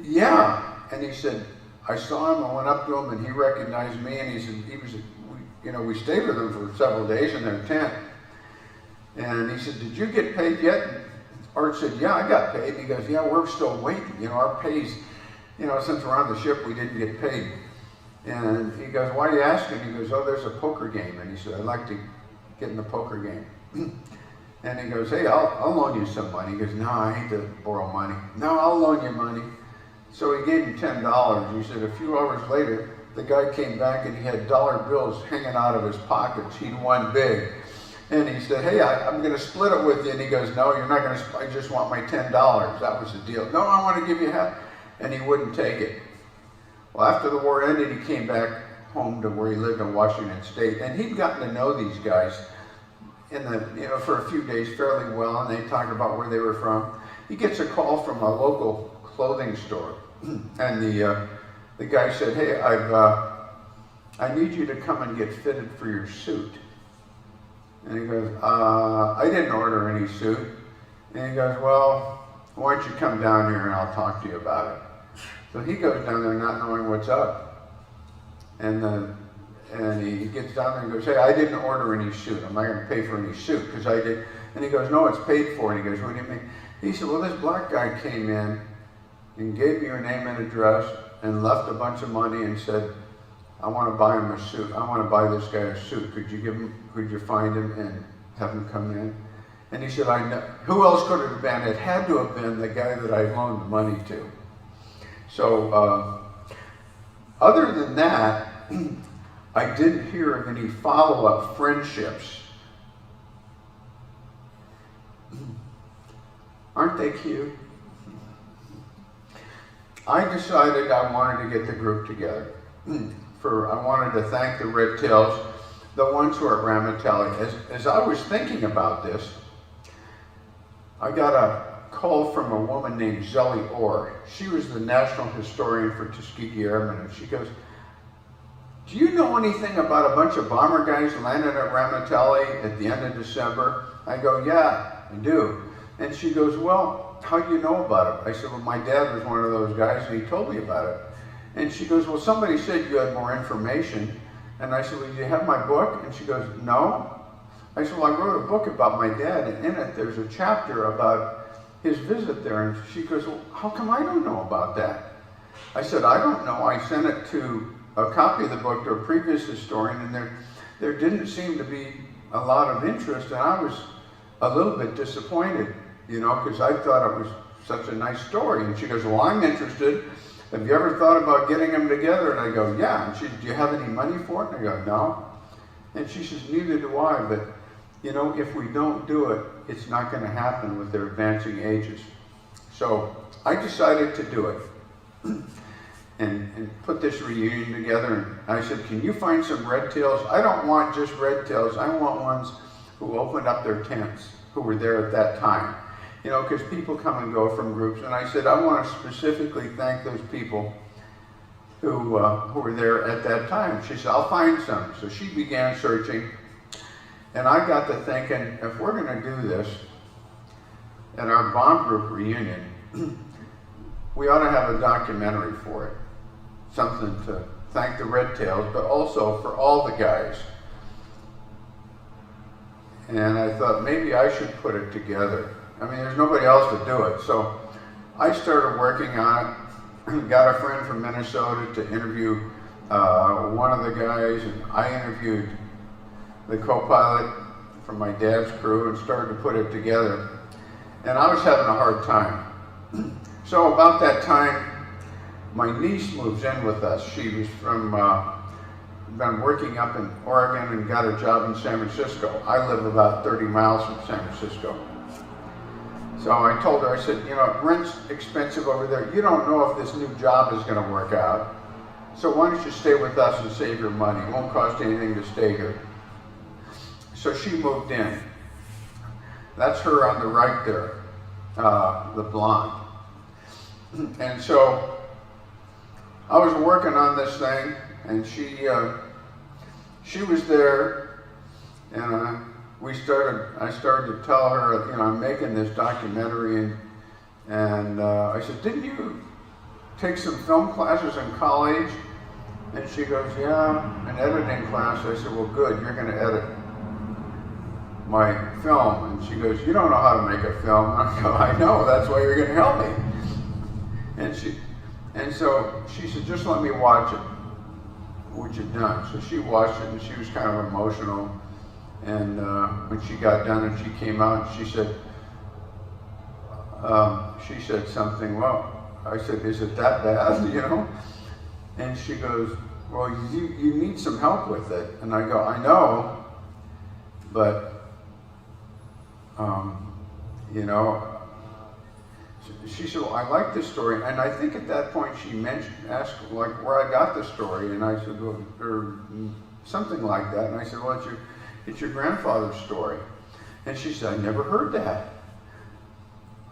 [SPEAKER 3] yeah. And he said, I saw him, I went up to him, and he recognized me, and he said, we stayed with him for several days in their tent. And he said, did you get paid yet? Art said, yeah, I got paid. He goes, yeah, we're still waiting. Our pay's, since we're on the ship, we didn't get paid. And he goes, why are you asking? He goes, oh, there's a poker game. And he said, I'd like to get in the poker game. And he goes, hey, I'll loan you some money. He goes, no, I hate to borrow money. No, I'll loan you money. So he gave him $10. He said a few hours later, the guy came back and he had dollar bills hanging out of his pockets. He'd won big. And he said, hey, I'm going to split it with you. And he goes, no, you're not going to, I just want my $10. That was the deal. No, I want to give you half. And he wouldn't take it. Well, after the war ended, he came back home to where he lived in Washington State. And he'd gotten to know these guys for a few days fairly well. And they talked about where they were from. He gets a call from a local clothing store. And the guy said, hey, I need you to come and get fitted for your suit. And he goes, I didn't order any suit. And he goes, well, why don't you come down here and I'll talk to you about it. So he goes down there not knowing what's up. And he gets down there and goes, hey, I didn't order any suit. I'm not going to pay for any suit because I did. And he goes, no, it's paid for. And he goes, what do you mean? He said, well, this black guy came in and gave me your name and address and left a bunch of money and said, I want to buy him a suit. I want to buy this guy a suit. Could you find him and have him come in? And he said, I know. Who else could it have been? It had to have been the guy that I loaned money to. So, other than that, I didn't hear of any follow-up friendships. Aren't they cute? I decided I wanted to get the group together. I wanted to thank the Red Tails, the ones who are at Ramitelli. As I was thinking about this, I got a call from a woman named Zelly Orr. She was the national historian for Tuskegee Airmen, and she goes, do you know anything about a bunch of bomber guys landing at Ramitelli at the end of December? I go, yeah, I do. And she goes, well, how do you know about it? I said, well, my dad was one of those guys, and he told me about it. And she goes, well, somebody said you had more information. And I said, well, do you have my book? And she goes, no. I said, well, I wrote a book about my dad, and in it there's a chapter about his visit there. And she goes, well, how come I don't know about that? I said, I don't know. I sent it to a copy of the book to a previous historian, and there didn't seem to be a lot of interest, and I was a little bit disappointed, because I thought it was such a nice story. And she goes, well, I'm interested. Have you ever thought about getting them together? And I go, yeah. And she said, do you have any money for it? And I go, no. And she says, neither do I, but if we don't do it, it's not going to happen with their advancing ages. So I decided to do it and put this reunion together. And I said, can you find some Red Tails? I don't want just Red Tails. I want ones who opened up their tents, who were there at that time. Because people come and go from groups. And I said, I want to specifically thank those people who were there at that time. She said, I'll find some. So she began searching. And I got to thinking, if we're going to do this at our bomb group reunion, we ought to have a documentary for it. Something to thank the Red Tails, but also for all the guys. And I thought maybe I should put it together. I mean, there's nobody else to do it. So I started working on it, got a friend from Minnesota to interview one of the guys, and I interviewed the co-pilot from my dad's crew and started to put it together. And I was having a hard time. So about that time, my niece moves in with us. She was from, been working up in Oregon and got a job in San Francisco. I live about 30 miles from San Francisco. So I told her, I said, you know, rent's expensive over there. You don't know if this new job is going to work out. So why don't you stay with us and save your money? It won't cost anything to stay here. So she moved in. That's her on the right there, the blonde. And so I was working on this thing, and she was there, and I started to tell her, you know, I'm making this documentary, and I said, didn't you take some film classes in college? And she goes, yeah, an editing class. I said, well, good, you're going to edit my film. And she goes, you don't know how to make a film. And I go, I know, that's why you're going to help me. And so she said, just let me watch it, what you've done. So she watched it, and she was kind of emotional. And when she got done and she came out, she said something, well, I said, is it that bad, you know? And she goes, well, you need some help with it. And I go, I know, but, you know, she said, well, I like this story. And I think at that point she asked like where I got the story. And I said, well, or something like that. And I said, well, it's your grandfather's story. And she said, I never heard that.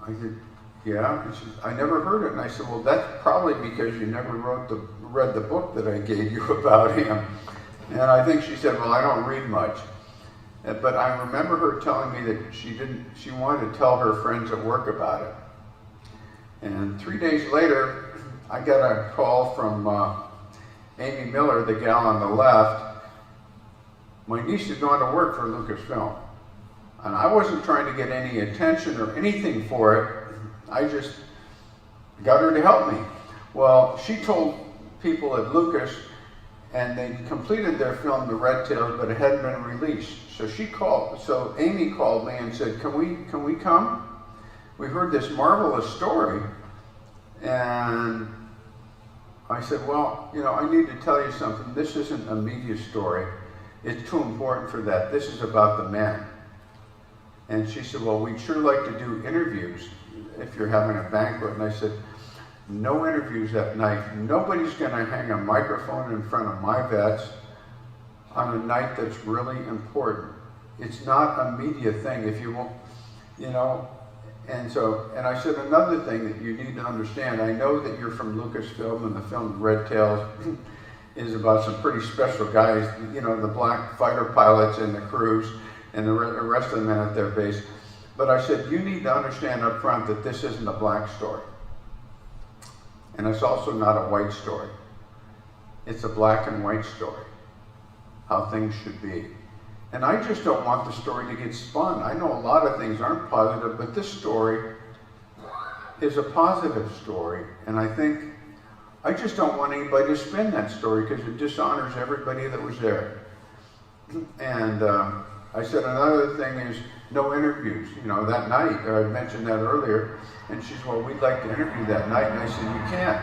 [SPEAKER 3] I said, yeah. And she said, I never heard it. And I said, well, that's probably because you never read the book that I gave you about him. And I think she said, well, I don't read much. But I remember her telling me that she wanted to tell her friends at work about it. And 3 days later, I got a call from Amy Miller, the gal on the left. My niece had gone to work for Lucasfilm. And I wasn't trying to get any attention or anything for it. I just got her to help me. Well, she told people at Lucas, and they completed their film, The Red Tails, but it hadn't been released. So Amy called me and said, can we come? We heard this marvelous story. And I said, well, you know, I need to tell you something. This isn't a media story. It's too important for that. This is about the men. And she said, well, we'd sure like to do interviews if you're having a banquet. And I said, no interviews that night. Nobody's going to hang a microphone in front of my vets on a night that's really important. It's not a media thing if you won't, you know. And I said, another thing that you need to understand, I know that you're from Lucasfilm, and the film Red Tails is about some pretty special guys, you know, the black fighter pilots and the crews and the rest of the men at their base. But I said, you need to understand up front that this isn't a black story. And it's also not a white story. It's a black and white story, how things should be. And I just don't want the story to get spun. I know a lot of things aren't positive, but this story is a positive story. And I think, I just don't want anybody to spin that story because it dishonors everybody that was there. And I said another thing is no interviews. You know, that night, I mentioned that earlier, and she said, well, we'd like to interview that night. And I said, you can't.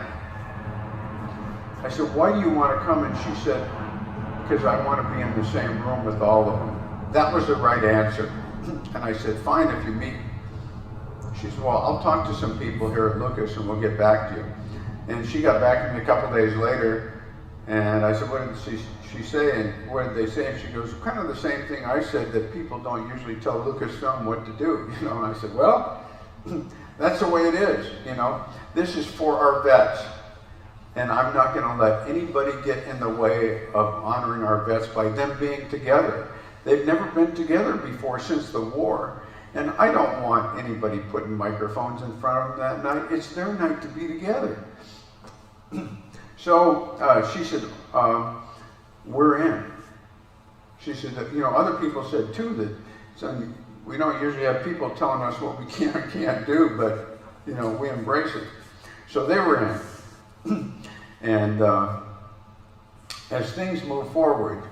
[SPEAKER 3] I said, why do you want to come? And she said, because I want to be in the same room with all of them. That was the right answer. And I said, fine, if you meet. She said, well, I'll talk to some people here at Lucas and we'll get back to you. And she got back to me a couple days later, and I said, what did she say? And what did they say? And she goes, kind of the same thing I said, that people don't usually tell Lucasfilm what to do. You know, and I said, well, that's the way it is, you know. This is for our vets. And I'm not going to let anybody get in the way of honoring our vets by them being together. They've never been together before since the war. And I don't want anybody putting microphones in front of them that night. It's their night to be together. So she said, we're in. She said that, you know, other people said too that, so we don't usually have people telling us what we can or can't do, but, you know, we embrace it. So they were in. And as things move forward,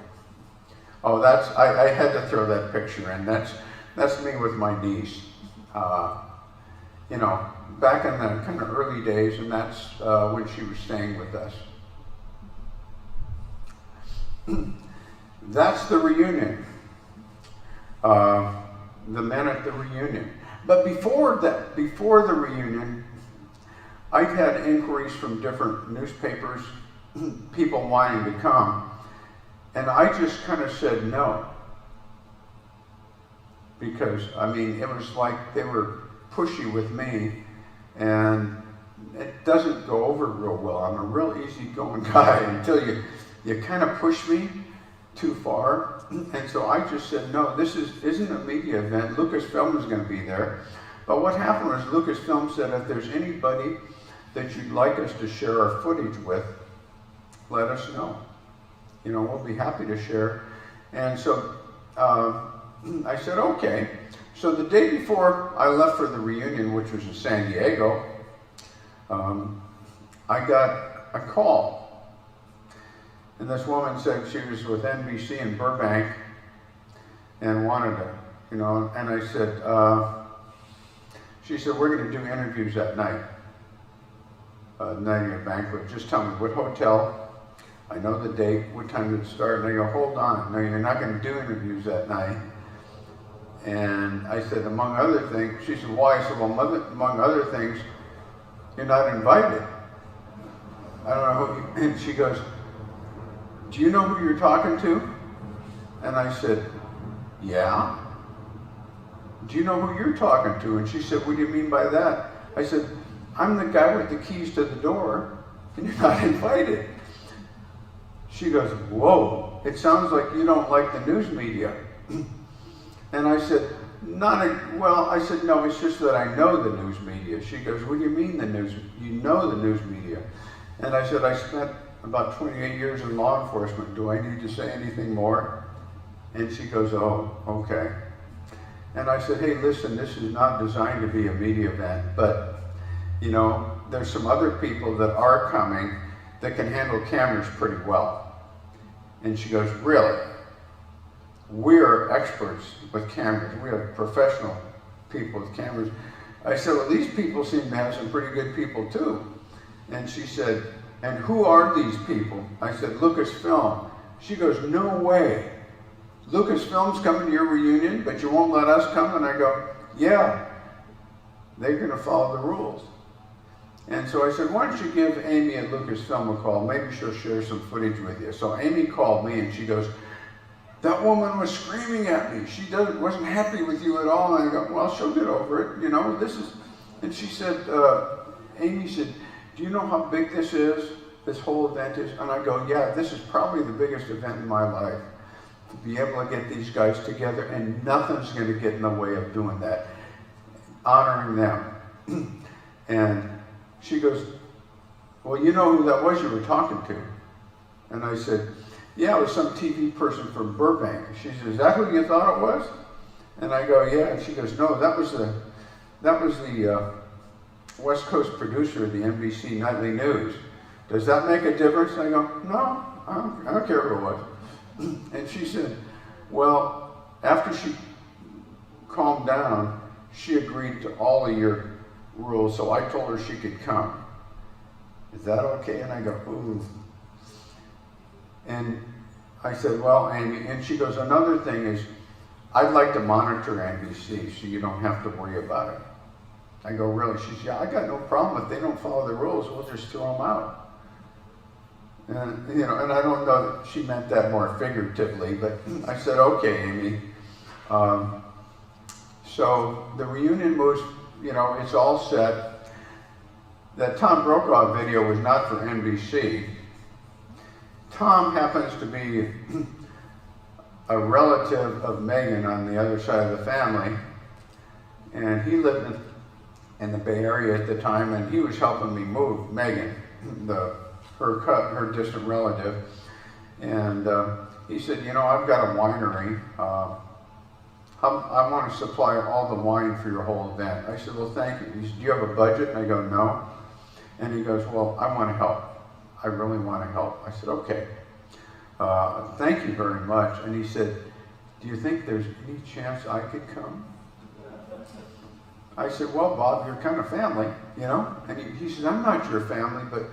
[SPEAKER 3] oh, I had to throw that picture in. That's me with my niece. You know, back in the kind of early days, and that's when she was staying with us. That's the reunion. The men at the reunion. But before the reunion, I'd had inquiries from different newspapers, people wanting to come, and I just kind of said no. Because, I mean, it was like they were pushy with me, and it doesn't go over real well. I'm a real easygoing guy until you kind of push me too far. And so I just said, no, this isn't a media event. Lucasfilm is going to be there. But what happened was Lucasfilm said, if there's anybody that you'd like us to share our footage with, let us know. You know, we'll be happy to share. And so I said, okay. So the day before I left for the reunion, which was in San Diego, I got a call. And this woman said she was with NBC in Burbank and wanted to, you know, and I said, she said, we're going to do interviews at night, night of your banquet. Just tell me what hotel, I know the date, what time did it start? And I go, hold on, no, you're not going to do interviews that night. And I said, among other things, she said, why? I said, well, among other things, you're not invited. I don't know who you, and she goes, do you know who you're talking to? And I said, yeah. Do you know who you're talking to? And she said, what do you mean by that? I said, I'm the guy with the keys to the door, and you're not invited. She goes, whoa, it sounds like you don't like the news media. And I said, I said, no, it's just that I know the news media. She goes, what do you mean the news? You know the news media. And I said, I spent about 28 years in law enforcement. Do I need to say anything more? And she goes, oh, okay. And I said, hey, listen, this is not designed to be a media event, but, you know, there's some other people that are coming that can handle cameras pretty well. And she goes, really? We're experts with cameras. We have professional people with cameras. I said, well, these people seem to have some pretty good people too. And she said, and who are these people? I said, Lucasfilm. She goes, no way. Lucasfilm's coming to your reunion, but you won't let us come? And I go, yeah, they're going to follow the rules. And so I said, why don't you give Amy at Lucasfilm a call? Maybe she'll share some footage with you. So Amy called me and she goes, that woman was screaming at me. She wasn't happy with you at all. And I go, well, she'll get over it. You know, this is, and she said, Amy said, do you know how big this is? This whole event is? And I go, yeah, this is probably the biggest event in my life. To be able to get these guys together, and nothing's going to get in the way of doing that. Honoring them. And she goes, well, you know who that was you were talking to? And I said, yeah, it was some TV person from Burbank. She said, is that who you thought it was? And I go, yeah. And she goes, no, that was the West Coast producer of the NBC Nightly News. Does that make a difference? I go, no, I don't care who it was. And she said, well, after she calmed down, she agreed to all of your rules, so I told her she could come. Is that okay? And I go, ooh. And I said, well, Amy, and she goes, another thing is, I'd like to monitor NBC so you don't have to worry about it. I go, really? She said, yeah, I got no problem if they don't follow the rules, we'll just throw them out. And, you know, and I don't know that she meant that more figuratively, but I said, okay, Amy. So the reunion moves, you know, it's all set. That Tom Brokaw video was not for NBC. Tom happens to be a relative of Megan on the other side of the family, and he lived in the Bay Area at the time, and he was helping me move Megan, the her distant relative, and he said, you know, I've got a winery. I want to supply all the wine for your whole event. I said, well, thank you. He said, do you have a budget? And I go, no. And he goes, well, I want to help. I really want to help. I said, okay. Thank you very much. And he said, do you think there's any chance I could come? I said, well, Bob, you're kind of family, you know? And he says, I'm not your family, but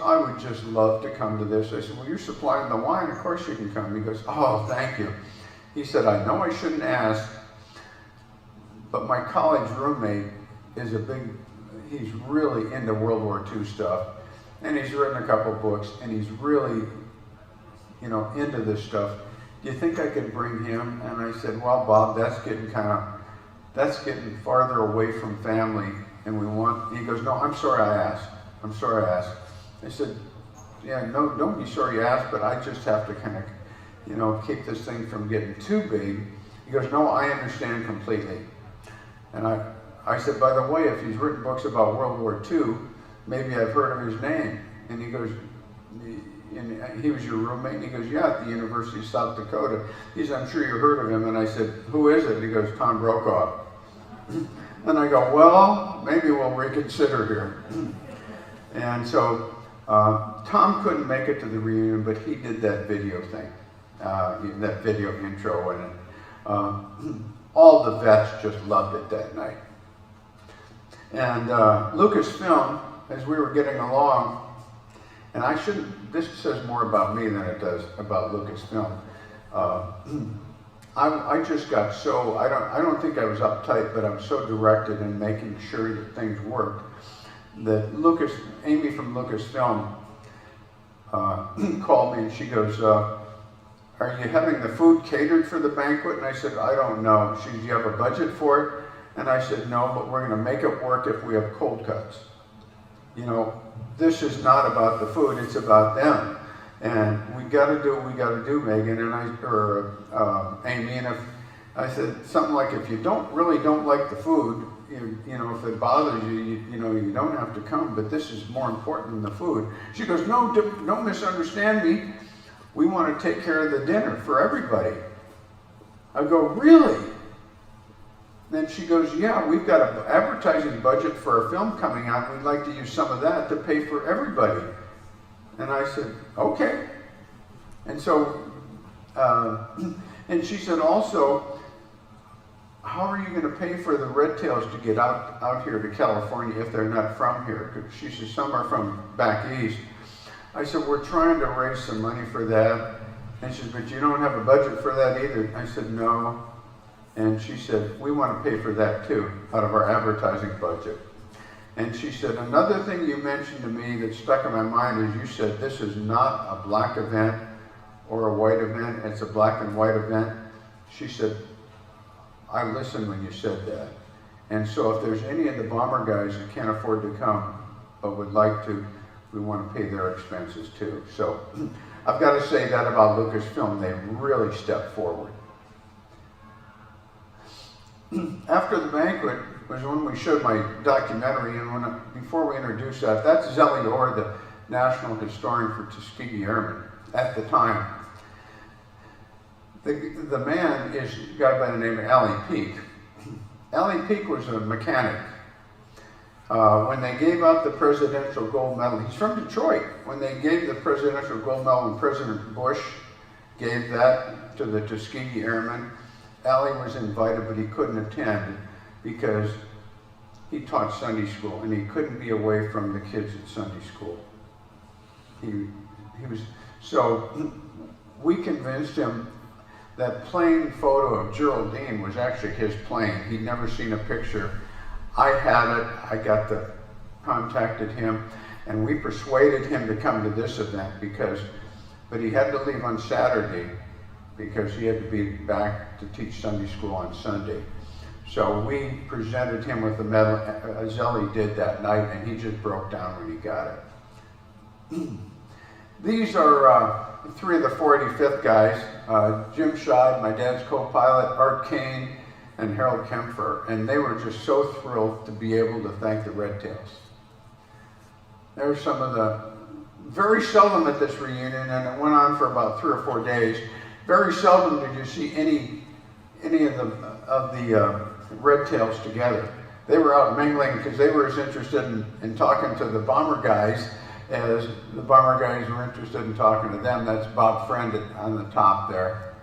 [SPEAKER 3] I would just love to come to this. I said, well, you're supplying the wine. Of course you can come. He goes, oh, thank you. He said, I know I shouldn't ask, but my college roommate is he's really into World War II stuff, and he's written a couple books, and he's really, you know, into this stuff. Do you think I could bring him? And I said, well, Bob, that's getting farther away from family, and he goes, no, I'm sorry I asked. I said, yeah, no, don't be sorry you asked, but I just have to kind of, you know, keep this thing from getting too big. He goes, no, I understand completely. And I said, by the way, if he's written books about World War II, maybe I've heard of his name. And he goes, and he was your roommate? And he goes, yeah, at the University of South Dakota. He said, I'm sure you heard of him. And I said, who is it? And he goes, Tom Brokaw. And I go, well, maybe we'll reconsider here. And so Tom couldn't make it to the reunion, but he did that video thing, that video intro. And all the vets just loved it that night. And Lucasfilm, as we were getting along, and this says more about me than it does about Lucasfilm. I just got so, I don't think I was uptight, but I'm so directed in making sure that things worked, that Amy from Lucasfilm called me and she goes, are you having the food catered for the banquet? And I said, I don't know. She said, do you have a budget for it? And I said, no, but we're going to make it work if we have cold cuts. You know, this is not about the food, it's about them. And we got to do what we got to do, Megan, and Amy, and I said something like, if you really don't like the food, you know, if it bothers you, you know, you don't have to come, but this is more important than the food. She goes, no, don't misunderstand me. We want to take care of the dinner for everybody. I go, really? Then she goes, yeah, we've got an advertising budget for a film coming out. We'd like to use some of that to pay for everybody. And I said, okay. And so, and she said also, how are you going to pay for the Red Tails to get out here to California if they're not from here? She said, some are from back east. I said, we're trying to raise some money for that. And she said, but you don't have a budget for that either. I said, no. And she said, we want to pay for that too, out of our advertising budget. And she said, another thing you mentioned to me that stuck in my mind is you said, this is not a black event or a white event, it's a black and white event. She said, I listened when you said that. And so if there's any of the bomber guys that can't afford to come, but would like to, we want to pay their expenses too. So I've got to say that about Lucasfilm, they really stepped forward. After the banquet was when we showed my documentary, and before we introduced that, that's Zellie Orr, the National Historian for Tuskegee Airmen at the time. The man is a guy by the name of Allie Peake. Allie Peake was a mechanic. When they gave out the Presidential Gold Medal, he's from Detroit. When they gave the Presidential Gold Medal and President Bush gave that to the Tuskegee Airmen, Allie was invited, but he couldn't attend because he taught Sunday school and he couldn't be away from the kids at Sunday school. So we convinced him that plane photo of Geraldine was actually his plane. He'd never seen a picture. I had it, contacted him, and we persuaded him to come to this event but he had to leave on Saturday because he had to be back to teach Sunday school on Sunday. So we presented him with the medal. Zellie did that night, and he just broke down when he got it. These are three of the 485th guys. Jim Scheid, my dad's co-pilot, Art Kane, and Harold Kempfer. And they were just so thrilled to be able to thank the Red Tails. There's some of very seldom at this reunion, and it went on for about 3 or 4 days, very seldom did you see any of the Red Tails together. They were out mingling because they were as interested in talking to the Bomber guys as the Bomber guys were interested in talking to them. That's Bob Friend on the top there.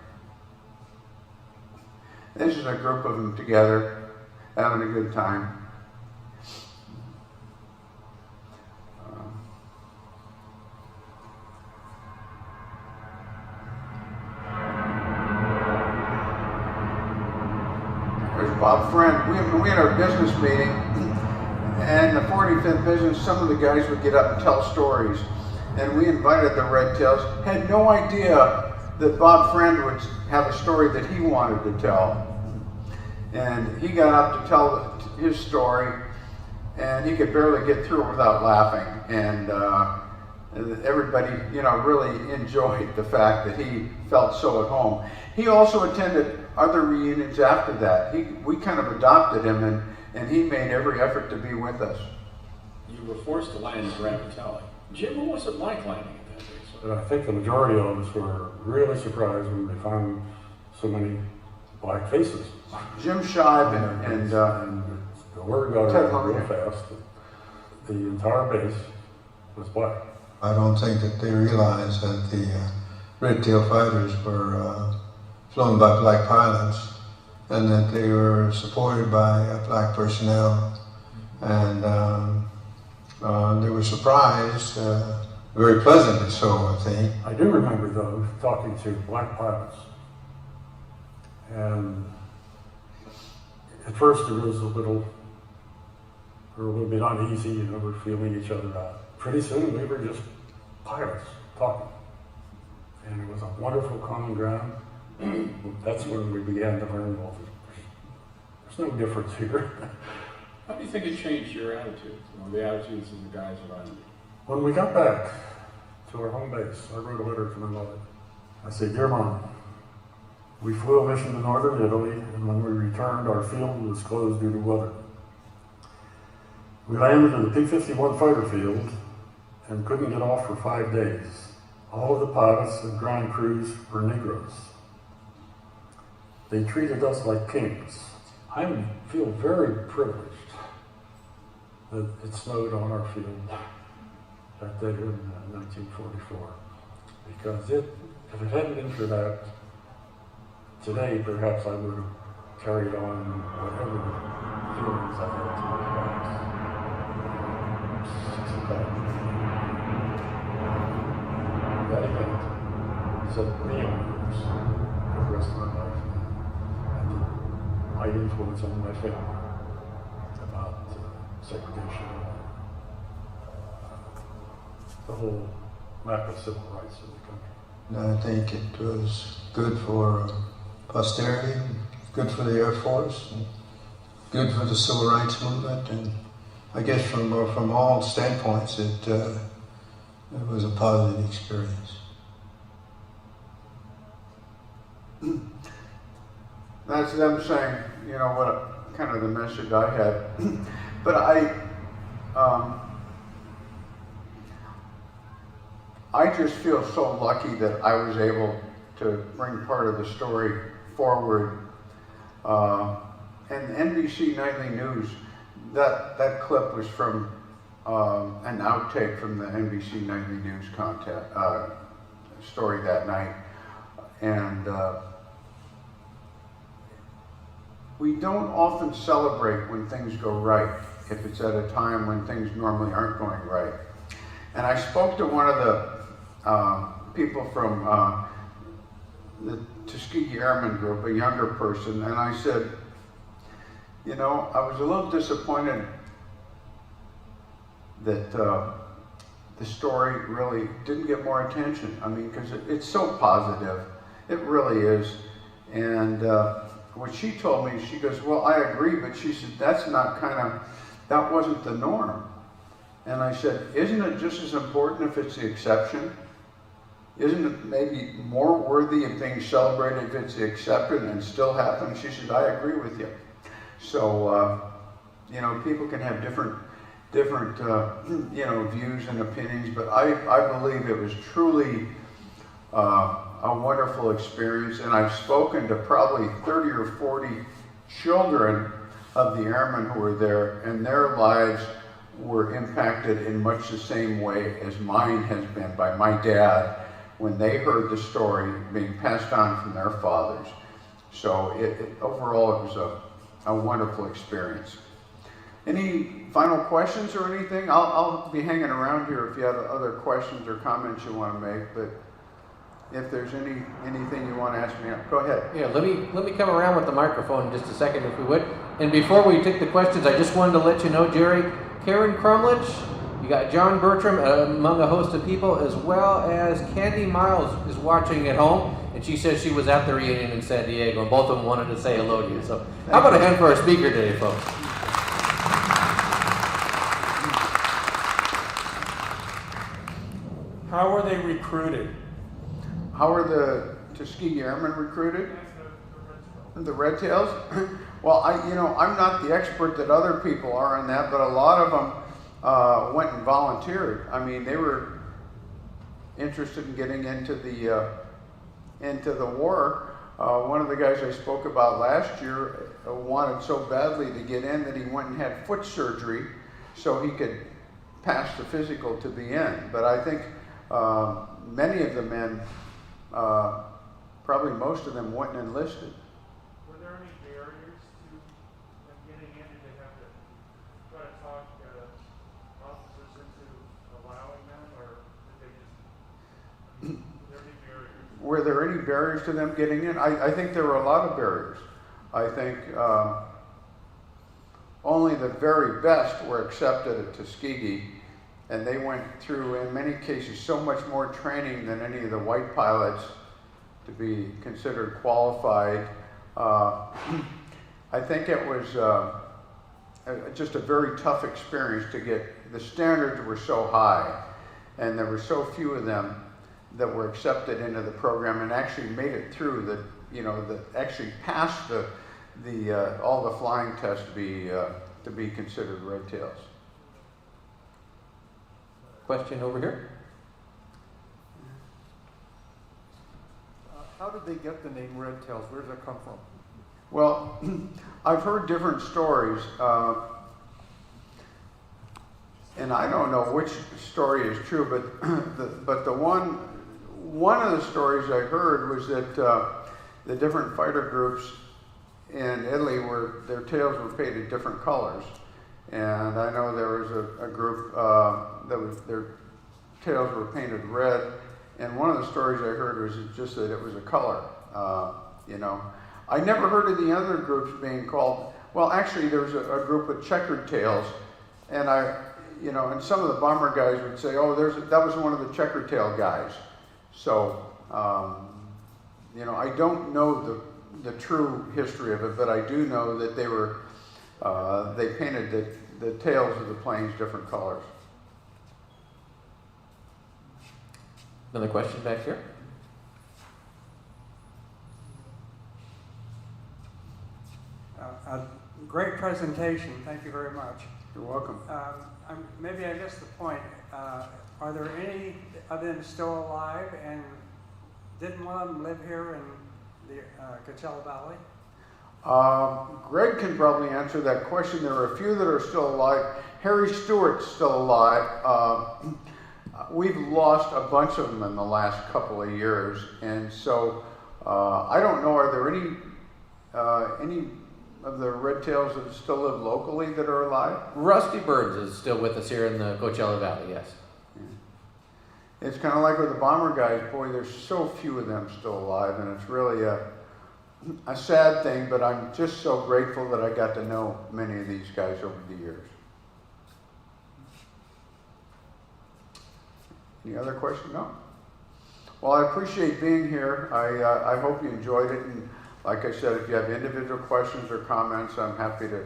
[SPEAKER 3] This is a group of them together, having a good time. There's Bob Friend. We had our business meeting, and the 45th business, some of the guys would get up and tell stories. And we invited the Red Tails, had no idea that Bob Friend would have a story that he wanted to tell. And he got up to tell his story, and he could barely get through it without laughing. And everybody, really enjoyed the fact that he felt so at home. He also attended other reunions after that. We kind of adopted him, and he made every effort to be with us.
[SPEAKER 5] You were forced to land in Grand Valley. Jim, what was it like landing at that base?
[SPEAKER 6] And I think the majority of us were really surprised when we found so many black faces.
[SPEAKER 3] Jim Scheib and
[SPEAKER 6] the word got
[SPEAKER 3] Ted
[SPEAKER 6] around real
[SPEAKER 3] Lumley.
[SPEAKER 6] fast that the entire base was black.
[SPEAKER 7] I don't think that they realized that the Red Tail fighters were flown by black pilots, and that they were supported by black personnel, and they were surprised, very pleasantly so, I think.
[SPEAKER 6] I do remember, though, talking to black pilots. And at first it was a little bit uneasy, we're feeling each other out. Pretty soon we were just pilots talking. And it was a wonderful common ground. That's when we began to learn, well, there's no difference here.
[SPEAKER 5] How do you think it changed your attitude, the attitudes of the guys around you?
[SPEAKER 6] When we got back to our home base, I wrote a letter to my mother. I said, "Dear Mom, we flew a mission to northern Italy, and when we returned, our field was closed due to weather. We landed in the P-51 fighter field and couldn't get off for 5 days. All of the pilots and ground crews were Negroes. They treated us like kings. I feel very privileged that it snowed on our field that day in 1944, because if it hadn't been for that, today perhaps I would have carried on whatever feelings I had to my that event set me on course for the rest of my life, and my influence on my family about segregation, the whole map of civil rights in the country.
[SPEAKER 7] And I think it was good for posterity, good for the Air Force, and good for the civil rights movement, and I guess from all standpoints it was a positive experience.
[SPEAKER 3] That's them saying, what kind of the message I had. But I just feel so lucky that I was able to bring part of the story forward. And NBC Nightly News, that clip was from an outtake from the NBC Nightly News story that night. And we don't often celebrate when things go right, if it's at a time when things normally aren't going right. And I spoke to one of the people from the Tuskegee Airmen Group, a younger person, and I said, I was a little disappointed that the story really didn't get more attention. I mean, because it's so positive. It really is. And what she told me, she goes, well, I agree, but she said, that wasn't the norm. And I said, isn't it just as important if it's the exception? Isn't it maybe more worthy of being celebrated if it's the exception and still happens? She said, I agree with you. So, people can have different different views and opinions, but I believe it was truly a wonderful experience, and I've spoken to probably 30 or 40 children of the airmen who were there, and their lives were impacted in much the same way as mine has been by my dad when they heard the story being passed on from their fathers. So overall, it was a wonderful experience. Any final questions or anything? I'll be hanging around here if you have other questions or comments you want to make, but if there's anything you want to ask me, go ahead.
[SPEAKER 2] Yeah, let me come around with the microphone in just a second, if we would. And before we take the questions, I just wanted to let you know, Jerry, Karen Crumlich, you got John Bertram among a host of people, as well as Candy Miles is watching at home, and she says she was at the reunion in San Diego, and both of them wanted to say hello to you. So how about a hand for our speaker today, folks?
[SPEAKER 1] How were they recruited?
[SPEAKER 3] How are the Tuskegee Airmen recruited? The Red Tails? Well, I'm not the expert that other people are on that, but a lot of them went and volunteered. I mean, they were interested in getting into the war. One of the guys I spoke about last year wanted so badly to get in that he went and had foot surgery so he could pass the physical to be in. But I think many of the men, probably most of them, went and enlisted.
[SPEAKER 8] Were there any barriers to them getting in? Did they have to try to talk officers into allowing them, or did they just, were there any barriers?
[SPEAKER 3] Were there any barriers to them getting in? I think there were a lot of barriers. I think only the very best were accepted at Tuskegee, and they went through, in many cases, so much more training than any of the white pilots to be considered qualified. I think it was just a very tough experience to get. The standards were so high, and there were so few of them that were accepted into the program and actually made it through that actually passed all the flying tests to be considered Red Tails.
[SPEAKER 2] Question over here.
[SPEAKER 9] How did they get the name Red Tails? Where does that come from?
[SPEAKER 3] Well, I've heard different stories, and I don't know which story is true, but the one of the stories I heard was that the different fighter groups in Italy their tails were painted different colors, and I know there was a group their tails were painted red. And one of the stories I heard was just that it was a color, I never heard of the other groups being called, well, actually there was a group of checkered tails, and and some of the bomber guys would say, oh, that was one of the checkered tail guys. So, I don't know the true history of it, but I do know that they painted the tails of the planes different colors.
[SPEAKER 2] Another question back here.
[SPEAKER 10] Great presentation. Thank you very much.
[SPEAKER 3] You're welcome.
[SPEAKER 10] Maybe I missed the point. Are there any of them still alive? And didn't one of them live here in the Coachella Valley?
[SPEAKER 3] Greg can probably answer that question. There are a few that are still alive. Harry Stewart's still alive. We've lost a bunch of them in the last couple of years, and so I don't know. Are there any of the Red Tails that still live locally that are alive?
[SPEAKER 2] Rusty Birds is still with us here in the Coachella Valley, yes.
[SPEAKER 3] Yeah. It's kind of like with the bomber guys. Boy, there's so few of them still alive, and it's really a sad thing, but I'm just so grateful that I got to know many of these guys over the years. Any other questions? No? Well, I appreciate being here. I hope you enjoyed it, and like I said, if you have individual questions or comments, I'm happy to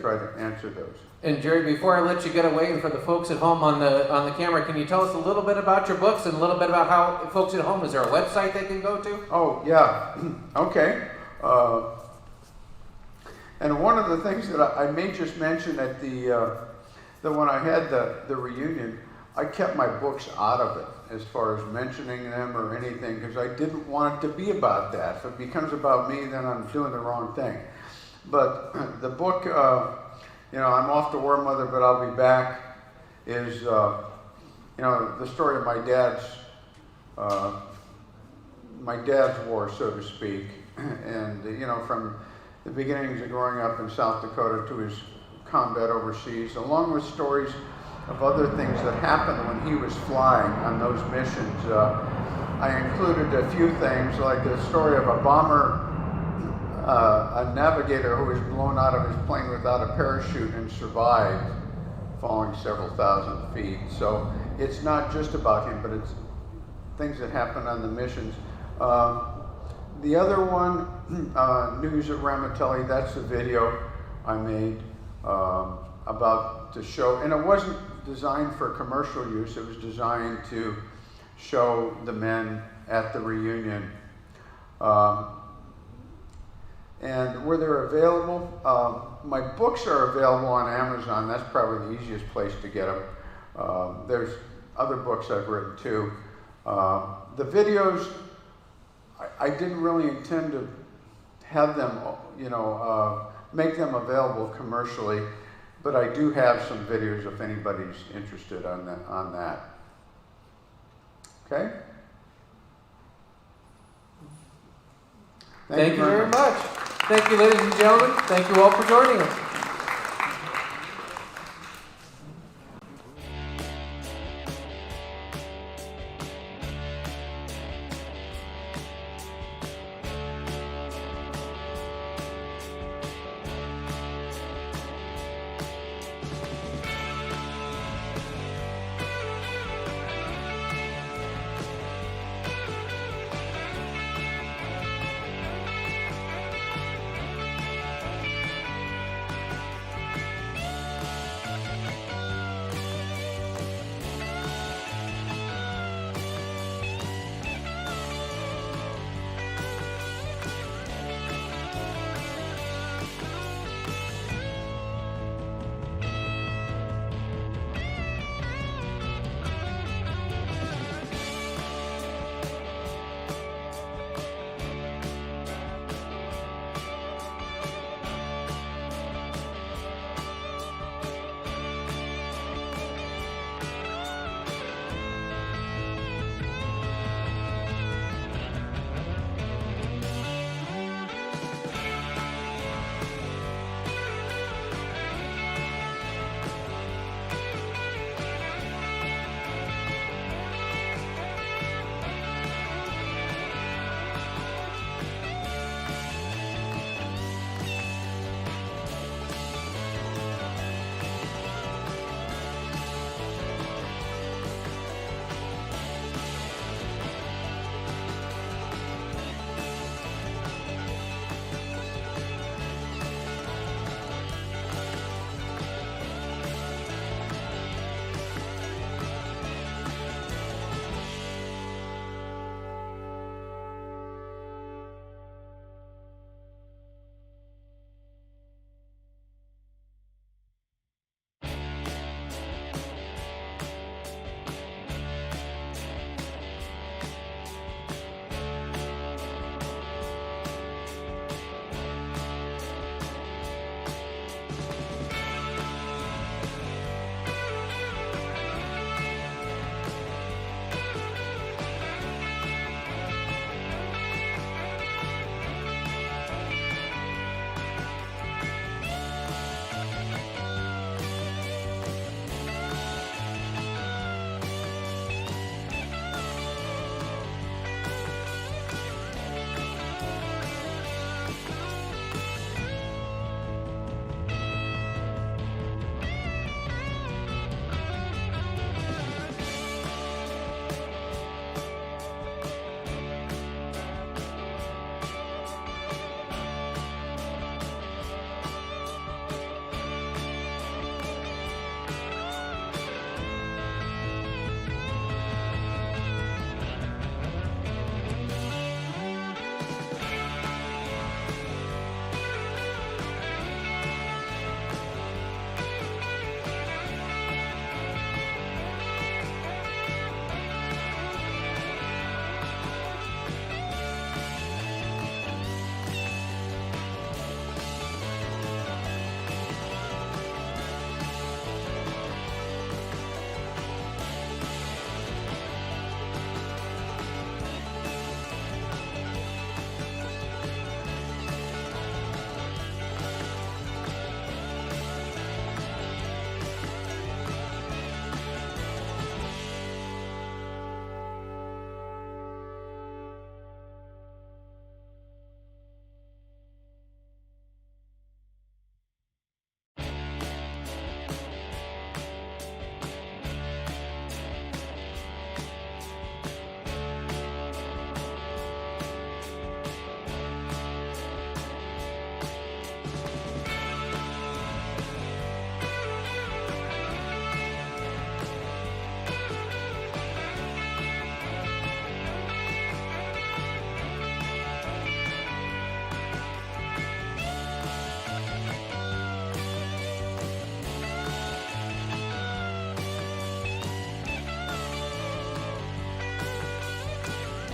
[SPEAKER 3] try to answer those.
[SPEAKER 2] And Jerry, before I let you get away, and for the folks at home on the camera, can you tell us a little bit about your books and a little bit about how folks at home, is there a website they can go to?
[SPEAKER 3] Oh, yeah. Okay. And one of the things that I may just mention at that when I had the reunion, I kept my books out of it as far as mentioning them or anything, because I didn't want it to be about that. If it becomes about me, then I'm doing the wrong thing. But the book, you know, I'm off to War Mother, but I'll be back, is, you know, the story of my dad's war, so to speak. And, you know, from the beginnings of growing up in South Dakota to his combat overseas, along with stories of other things that happened when he was flying on those missions. I included a few things, like the story of a bomber, a navigator who was blown out of his plane without a parachute and survived, falling several thousand feet. So it's not just about him, but it's things that happened on the missions. The other one, News at Ramitelli, that's the video I made about to show, and it wasn't designed for commercial use, it was designed to show the men at the reunion. And where they're available, my books are available on Amazon. That's probably the easiest place to get them. There's other books I've written too. The videos, I didn't really intend to have them, you know, make them available commercially, but I do have some videos if anybody's interested on that. Okay?
[SPEAKER 2] Thank you very much. Thank you, ladies and gentlemen. Thank you all for joining us.